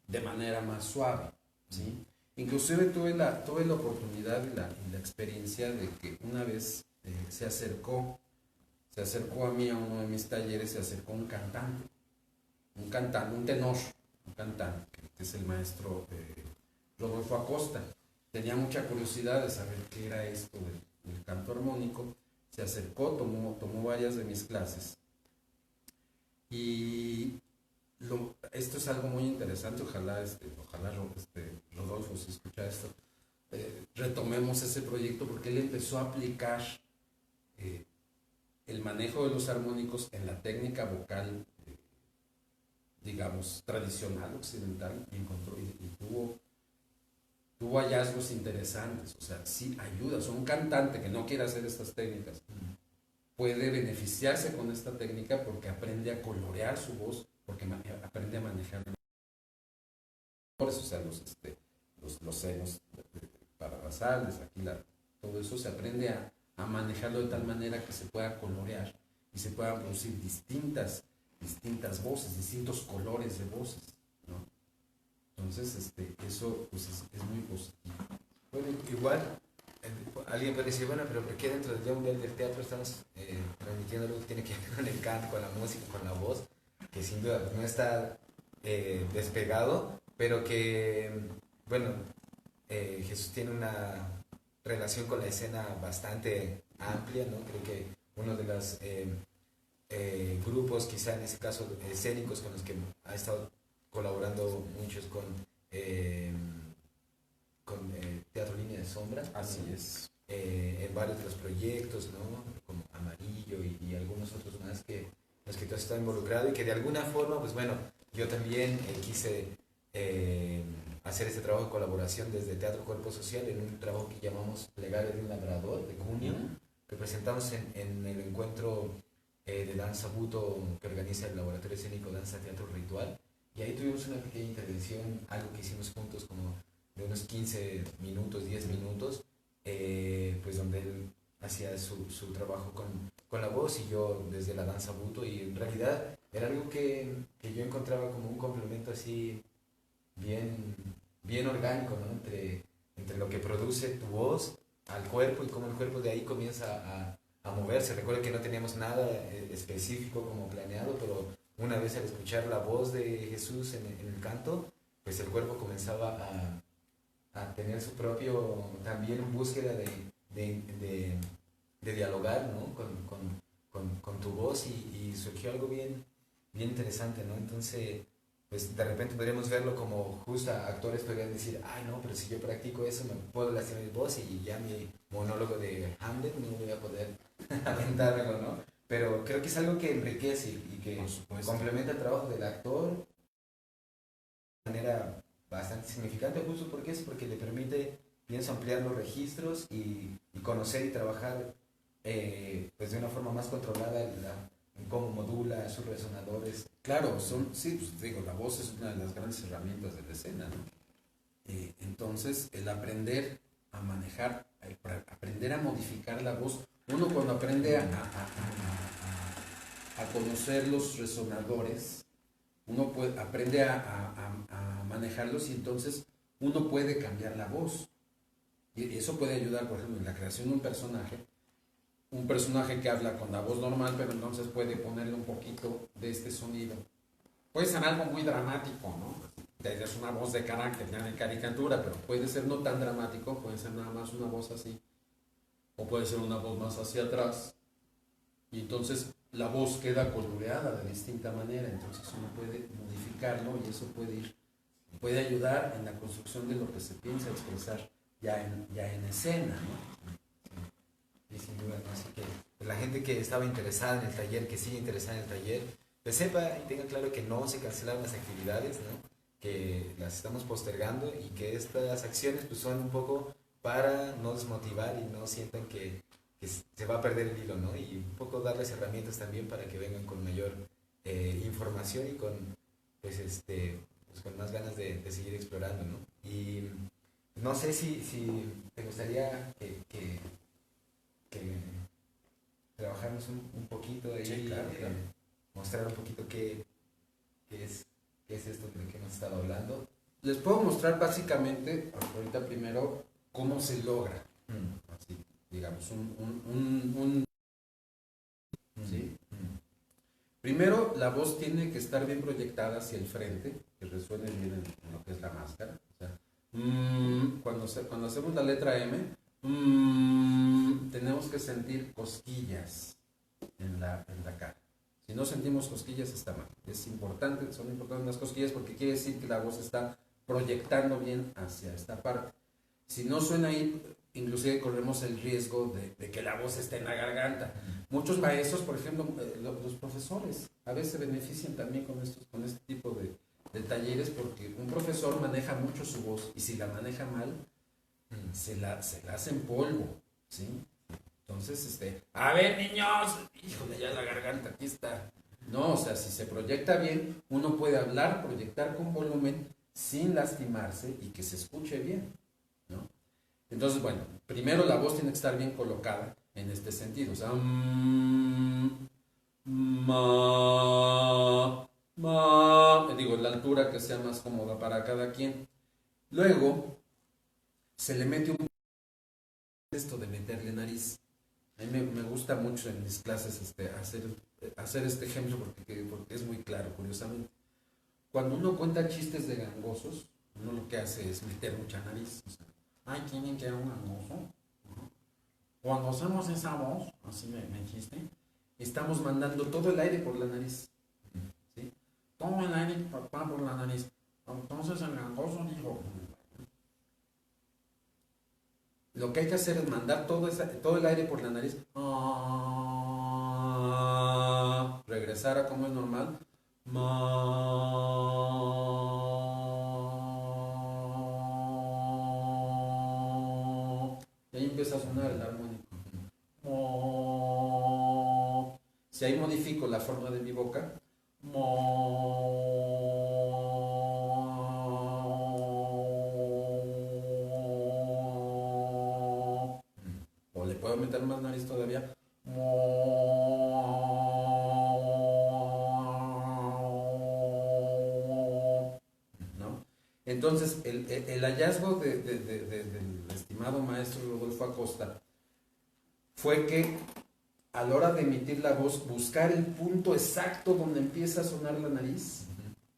de manera más suave, ¿sí? Inclusive tuve la oportunidad y la experiencia de que una vez se acercó se acercó a mí a uno de mis talleres, se acercó un tenor, un cantante, que es el maestro Rodolfo Acosta. Tenía mucha curiosidad de saber qué era esto del canto armónico. Se acercó, tomó varias de mis clases. Y esto es algo muy interesante, ojalá Rodolfo, si escucha esto, retomemos ese proyecto, porque él empezó a aplicar el manejo de los armónicos en la técnica vocal, digamos, tradicional, occidental, y encontró y tuvo hallazgos interesantes. O sea, sí ayuda. O sea, un cantante que no quiere hacer estas técnicas puede beneficiarse con esta técnica porque aprende a colorear su voz, porque aprende a manejar o sea, los senos paranasales, aquí todo eso se aprende a manejarlo de tal manera que se pueda colorear y se puedan producir distintas voces, distintos colores de voces, ¿no? Entonces, eso pues es muy positivo. Bueno, igual, alguien puede decir, bueno, pero ¿por qué dentro del Día Mundial del Teatro estamos transmitiendo algo que tiene que ver con el canto, con la música, con la voz? Que sin duda no está despegado, pero que, bueno, Jesús tiene una relación con la escena bastante amplia, ¿no? Creo que uno de los grupos, quizá en ese caso escénicos, con los que ha estado colaborando muchos con Teatro Línea de Sombra. Así es. En varios de los proyectos, ¿no? Como Amarillo y algunos otros más que los que tú has estado involucrado, y que de alguna forma, pues bueno, yo también quise hacer este trabajo de colaboración desde Teatro Cuerpo Social en un trabajo que llamamos Plegaria de un Labrador, de junio, que presentamos en el encuentro de danza buto que organiza el Laboratorio Escénico Danza Teatro Ritual, y ahí tuvimos una pequeña intervención, algo que hicimos juntos como de unos 15 minutos, 10 minutos, pues donde él hacía su trabajo con la voz y yo desde la danza buto, y en realidad era algo que yo encontraba como un complemento así bien orgánico, ¿no? Entre lo que produce tu voz al cuerpo y cómo el cuerpo de ahí comienza a moverse. Recuerdo que no teníamos nada específico como planeado, pero una vez al escuchar la voz de Jesús en el canto, pues el cuerpo comenzaba a tener su propio, también búsqueda de dialogar, ¿no? con tu voz, y surgió algo bien interesante, ¿no? Entonces, pues de repente podríamos verlo como justo actores podrían decir, ay no, pero si yo practico eso me puedo lastimar mi voz y ya mi monólogo de Hamlet no voy a poder aventármelo, ¿no? Pero creo que es algo que enriquece y que complementa el trabajo del actor de manera bastante significante, justo porque le permite, pienso, ampliar los registros y conocer y trabajar pues de una forma más controlada en cómo modula sus resonadores. Claro, sí, pues digo, la voz es una de las grandes herramientas de la escena, ¿no? Entonces, el aprender a manejar, aprender a modificar la voz, uno cuando aprende a conocer los resonadores, uno aprende a manejarlos, y entonces uno puede cambiar la voz. Y eso puede ayudar, por ejemplo, en la creación de un personaje que habla con la voz normal, pero entonces puede ponerle un poquito de este sonido. Puede ser algo muy dramático, ¿no? Es una voz de carácter, ya de caricatura, pero puede ser no tan dramático, puede ser nada más una voz así, o puede ser una voz más hacia atrás, y entonces la voz queda coloreada de distinta manera, entonces uno puede modificarlo, y eso puede ayudar en la construcción de lo que se piensa expresar ya en escena, ¿no? Y sin duda, ¿no? Así que pues, la gente que estaba interesada en el taller, que sigue interesada en el taller, pues sepa y tenga claro que no se cancelaron las actividades, ¿no? Que las estamos postergando, y que estas acciones pues son un poco para no desmotivar y no sientan que se va a perder el hilo, ¿no? Y un poco darles herramientas también para que vengan con mayor información y con pues con más ganas de seguir explorando, ¿no? Y no sé si te gustaría que trabajamos un poquito ahí, sí, claro. mostrar un poquito qué es esto de lo que hemos estado hablando. Les puedo mostrar básicamente, ahorita primero, cómo se logra, así, digamos, ¿sí? Primero, la voz tiene que estar bien proyectada hacia el frente, que resuene bien en lo que es la máscara. O sea, cuando hacemos la letra M, tenemos que sentir cosquillas en la cara. Si no sentimos cosquillas, está mal. Es importante, son importantes las cosquillas porque quiere decir que la voz está proyectando bien hacia esta parte. Si no suena ahí, inclusive corremos el riesgo de que la voz esté en la garganta. Muchos maestros, por ejemplo, los profesores, a veces se benefician también con este tipo de talleres porque un profesor maneja mucho su voz y si la maneja mal, se la hace en polvo, ¿sí? Entonces, a ver, niños, híjole, ya la garganta, aquí está. No, o sea, si se proyecta bien, uno puede hablar, proyectar con volumen sin lastimarse y que se escuche bien, ¿no? Entonces, bueno, primero la voz tiene que estar bien colocada en este sentido. O sea, digo, la altura que sea más cómoda para cada quien. Luego, se le mete un esto de meterle nariz. A mí me gusta mucho en mis clases hacer este ejemplo porque es muy claro, curiosamente. Cuando uno cuenta chistes de gangosos, uno lo que hace es meter mucha nariz. O sea, ay, ¿tienen que un gangoso? Cuando hacemos esa voz, así me chiste, estamos mandando todo el aire por la nariz. ¿Sí? Todo el aire va por la nariz. Entonces el gangoso dijo, lo que hay que hacer es mandar todo el aire por la nariz, regresar a como es normal, y ahí empieza a sonar el armónico. Si ahí modifico la forma de mi boca, o le puedo meter más nariz todavía, ¿no? Entonces, el hallazgo del estimado maestro Rodolfo Acosta fue que a la hora de emitir la voz, buscar el punto exacto donde empieza a sonar la nariz,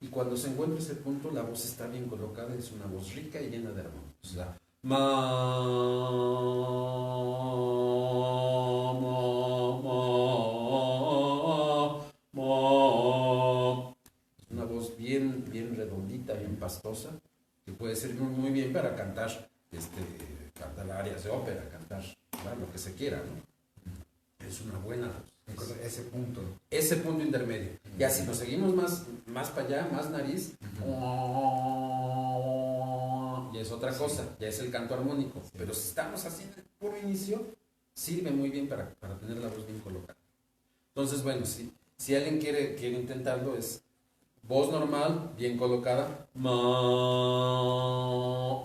y cuando se encuentra ese punto, la voz está bien colocada, es una voz rica y llena de armonía. O sea, es una voz bien, bien redondita, bien pastosa, que puede servir muy bien para cantar, cantar áreas de ópera, cantar, ¿verdad? Lo que se quiera, ¿no? Es una buena voz. Ese punto intermedio. Ya si nos seguimos más para allá, más nariz, ya es otra cosa, ya es el canto armónico. Pero si estamos así en el puro inicio, sirve muy bien para tener la voz bien colocada. Entonces, bueno, si alguien quiere intentarlo, es voz normal, bien colocada,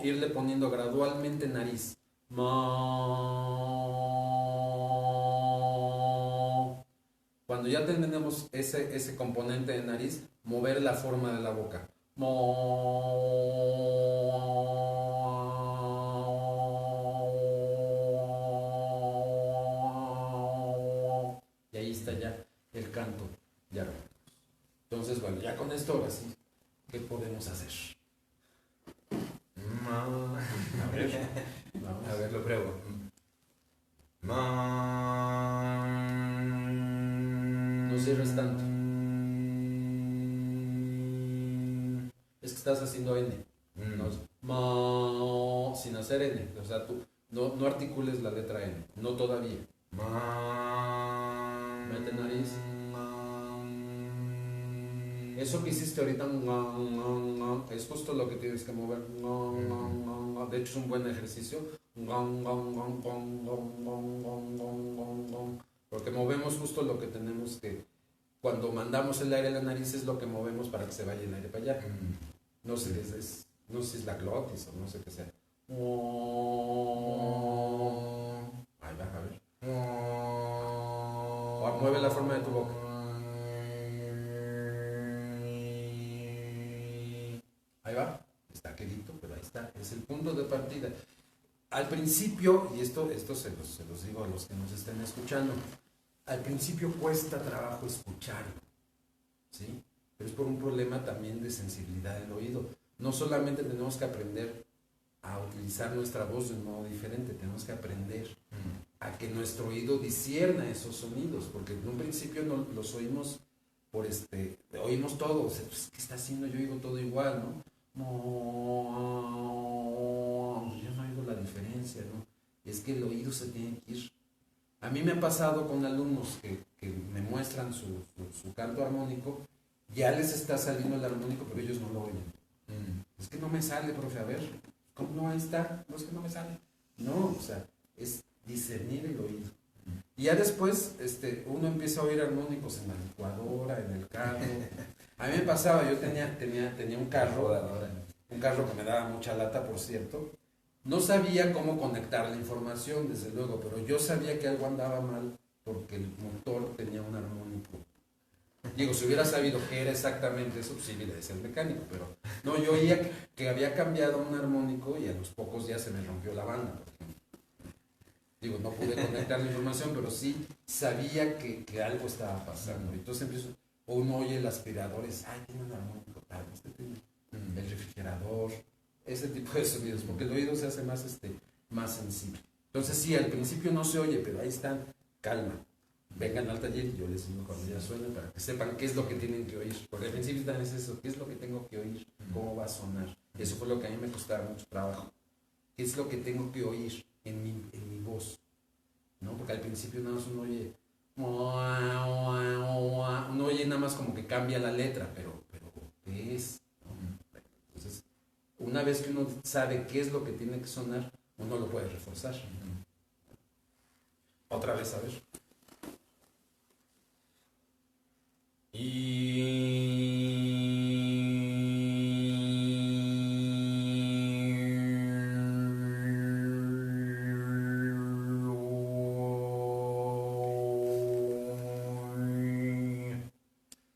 irle poniendo gradualmente nariz. Cuando ya tenemos ese componente de nariz, mover la forma de la boca. Y ahí está ya el canto de armónicos. Entonces, bueno, ya con esto ahora sí, ¿qué podemos hacer? A ver, Vamos. a ver, lo pruebo. No cierres tanto. Es que estás haciendo N. No, sin hacer N. O sea, tú no articules la letra N. No todavía. Mete nariz. Eso que hiciste ahorita es justo lo que tienes que mover. De hecho, es un buen ejercicio. Porque movemos justo lo que tenemos que. Cuando mandamos el aire a la nariz es lo que movemos para que se vaya el aire para allá. No sé, no sé si es la glotis o no sé qué sea. Ahí va, a ver. O mueve la forma de tu boca. Ahí va. Está quedito, pero ahí está. Es el punto de partida. Al principio, y esto se los digo a los que nos estén escuchando, al principio cuesta trabajo escucharlo, ¿sí? Pero es por un problema también de sensibilidad del oído. No solamente tenemos que aprender a utilizar nuestra voz de un modo diferente, tenemos que aprender a que nuestro oído discierna esos sonidos, porque en un principio no los oímos oímos todo, o sea, pues, ¿qué está haciendo? Yo oigo todo igual, ¿no? Yo no oigo la diferencia, ¿no? Es que el oído se tiene que ir. A mí me ha pasado con alumnos que me muestran su canto armónico, ya les está saliendo el armónico, pero ellos no lo oyen. Es que no me sale, profe, a ver, ¿cómo no? Ahí está, no es que no me sale. No, o sea, es discernir el oído. Y ya después uno empieza a oír armónicos en la licuadora, en el carro. A mí me pasaba, yo tenía un carro que me daba mucha lata, por cierto. No sabía cómo conectar la información, desde luego, pero yo sabía que algo andaba mal porque el motor tenía un armónico. Digo, si hubiera sabido qué era exactamente eso, pues sí, hubiera de ser mecánico, pero no, yo oía que había cambiado un armónico y a los pocos días se me rompió la banda, por ejemplo. Digo, no pude conectar la información, pero sí sabía que algo estaba pasando. Entonces empiezo, o uno oye el aspirador, tiene un armónico tal, tiene el refrigerador, ese tipo de sonidos, porque el oído se hace más sensible. Entonces sí, al principio no se oye, pero ahí están, calma. Vengan al taller y yo les digo cuando ya suenen para que sepan qué es lo que tienen que oír. Porque al principio también es eso, qué es lo que tengo que oír, cómo va a sonar. Eso fue lo que a mí me costaba mucho trabajo. ¿Qué es lo que tengo que oír en mi voz? ¿No? Porque al principio nada más uno oye, nada más como que cambia la letra, pero ¿qué es? ¿No? Entonces, una vez que uno sabe qué es lo que tiene que sonar, uno lo puede reforzar. Otra vez, a ver.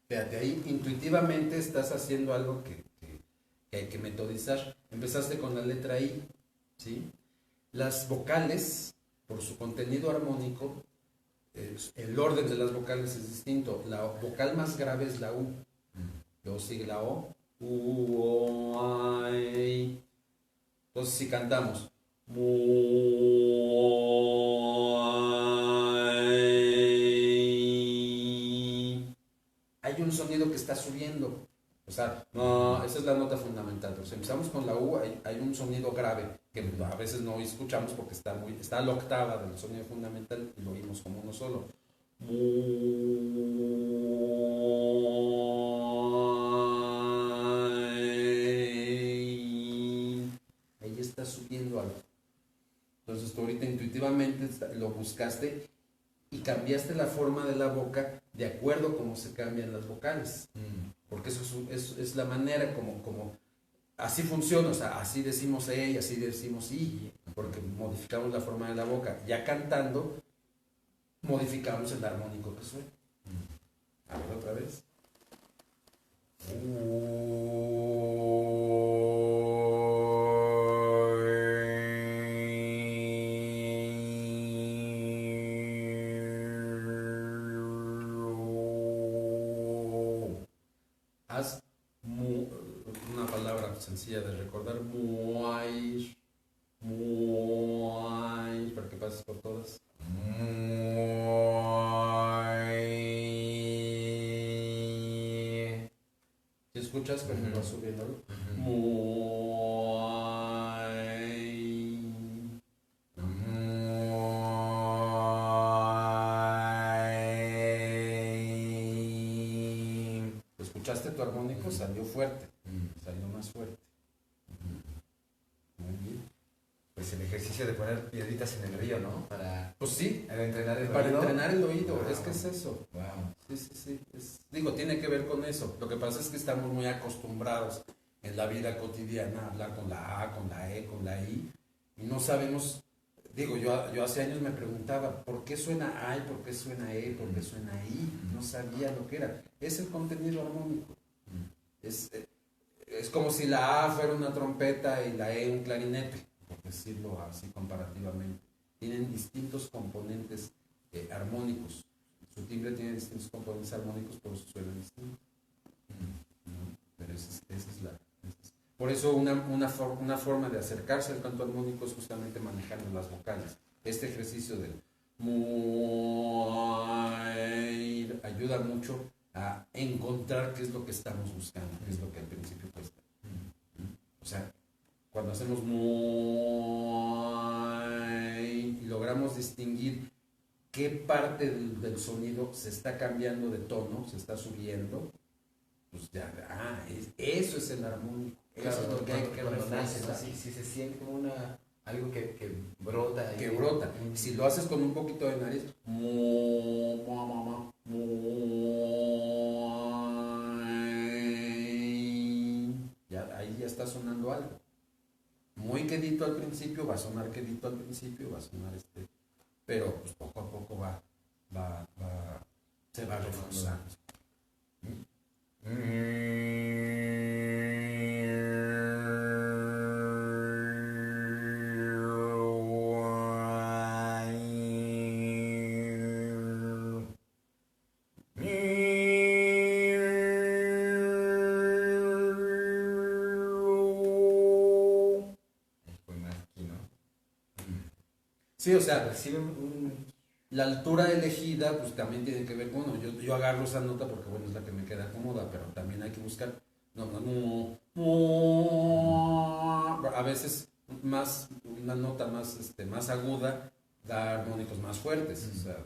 Fíjate, ahí intuitivamente estás haciendo algo que hay que metodizar. Empezaste con la letra I, ¿sí? Las vocales, por su contenido armónico, el orden de las vocales es distinto. La vocal más grave es la U. Luego sigue la O. U, O, I. Entonces si cantamos hay un sonido que está subiendo. O sea, no, esa es la nota fundamental. Pero si empezamos con la U, hay un sonido grave que a veces no escuchamos porque está a la octava del sonido fundamental y lo oímos como uno solo. Ahí está subiendo algo. Entonces tú ahorita intuitivamente lo buscaste y cambiaste la forma de la boca de acuerdo a cómo se cambian las vocales. Porque eso es la manera como así funciona, o sea, así decimos E y así decimos I, porque modificamos la forma de la boca. Ya cantando, modificamos el armónico que suena. A ver, otra vez. Haz una palabra sencilla de recordar, muay, para que pases por todas. ¿Sí escuchas cómo va subiendo? ¿Escuchaste tu armónico? Salió fuerte, salió más fuerte. Muy bien. Pues el ejercicio de poner piedritas en el río, ¿no? Pues sí, entrenar el para oído. entrenar el oído, Wow. es que es eso. Wow. Sí. Digo, tiene que ver con eso. Lo que pasa es que estamos muy acostumbrados en la vida cotidiana a hablar con la A, con la E, con la I, y no sabemos. Digo, yo hace años me preguntaba, ¿por qué suena A y por qué suena E, por qué suena I? No sabía lo que era. Es el contenido armónico. Es como si la A fuera una trompeta y la E un clarinete, por decirlo así comparativamente. Tienen distintos componentes armónicos. su timbre tiene distintos componentes armónicos, por eso suena distinto. ¿No? Pero esa es por eso una forma de acercarse al canto armónico es justamente manejando las vocales. Este ejercicio del ayuda mucho a encontrar qué es lo que estamos buscando, qué es lo que al principio cuesta. O sea, cuando hacemos y logramos distinguir qué parte del sonido se está cambiando de tono, se está subiendo, pues ya, eso es el armónico. Claro, Eso es lo que hay que cuando nace, ¿no? reforzar. Si se siente como algo que brota. Que brota. Si lo haces con un poquito de nariz, ya, ahí ya está sonando algo. Muy quedito al principio, va a sonar quedito al principio, va a sonar pero pues poco a poco se va reforzando. Sí, o sea, recibe la altura elegida pues también tiene que ver con, bueno, yo agarro esa nota porque bueno, es la que me queda cómoda, pero también hay que buscar, a veces una nota más aguda da armónicos más fuertes, o sea,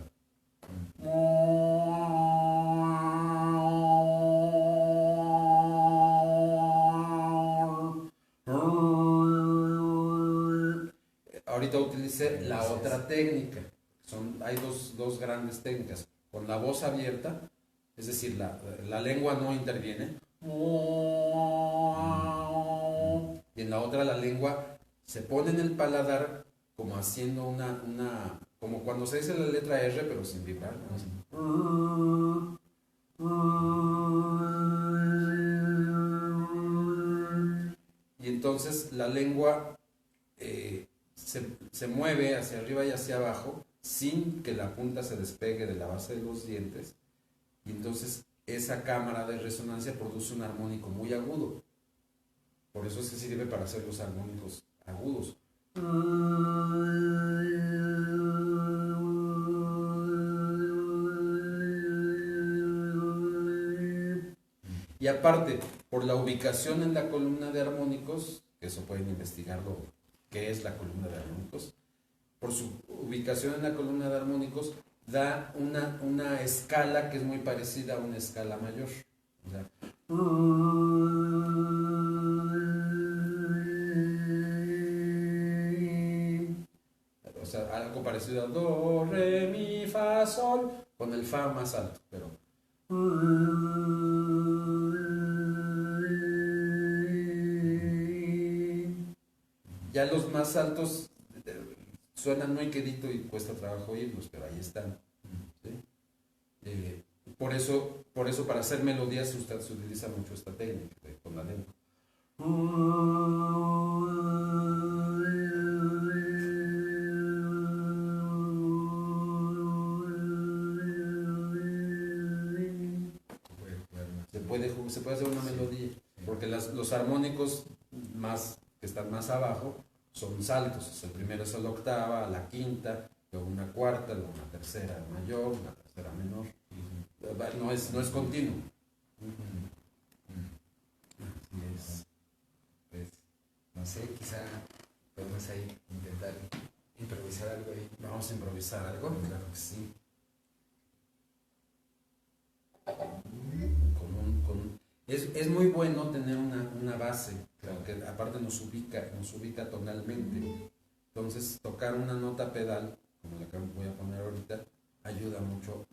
ahorita utilicé la otra técnica. Hay dos grandes técnicas. Con la voz abierta, es decir, la lengua no interviene. Y en la otra la lengua se pone en el paladar como haciendo como cuando se dice la letra R, pero sin vibrar. Y entonces la lengua se mueve hacia arriba y hacia abajo sin que la punta se despegue de la base de los dientes, y entonces esa cámara de resonancia produce un armónico muy agudo. Por eso se sirve para hacer los armónicos agudos. Y aparte, por la ubicación en la columna de armónicos, que eso pueden investigarlo, qué es la columna de armónicos, por su ubicación en la columna de armónicos, da una escala que es muy parecida a una escala mayor. O sea, algo parecido a do, re, mi, fa, sol, con el fa más alto, pero ya los más altos suenan muy quedito y cuesta trabajo oírlos, pero ahí están. ¿Sí? Por eso para hacer melodías se utiliza mucho esta técnica con la lengua. Se puede hacer una melodía, porque los armónicos que están más abajo son saltos. El primero es la octava, la quinta, luego una cuarta, luego una tercera mayor, una tercera menor. No es continuo. Pues, no sé, quizá podemos ahí intentar improvisar algo ahí. Vamos a improvisar algo, claro que sí. Es muy bueno tener una base, que aparte nos ubica tonalmente. Entonces, tocar una nota pedal, como la que voy a poner ahorita, ayuda mucho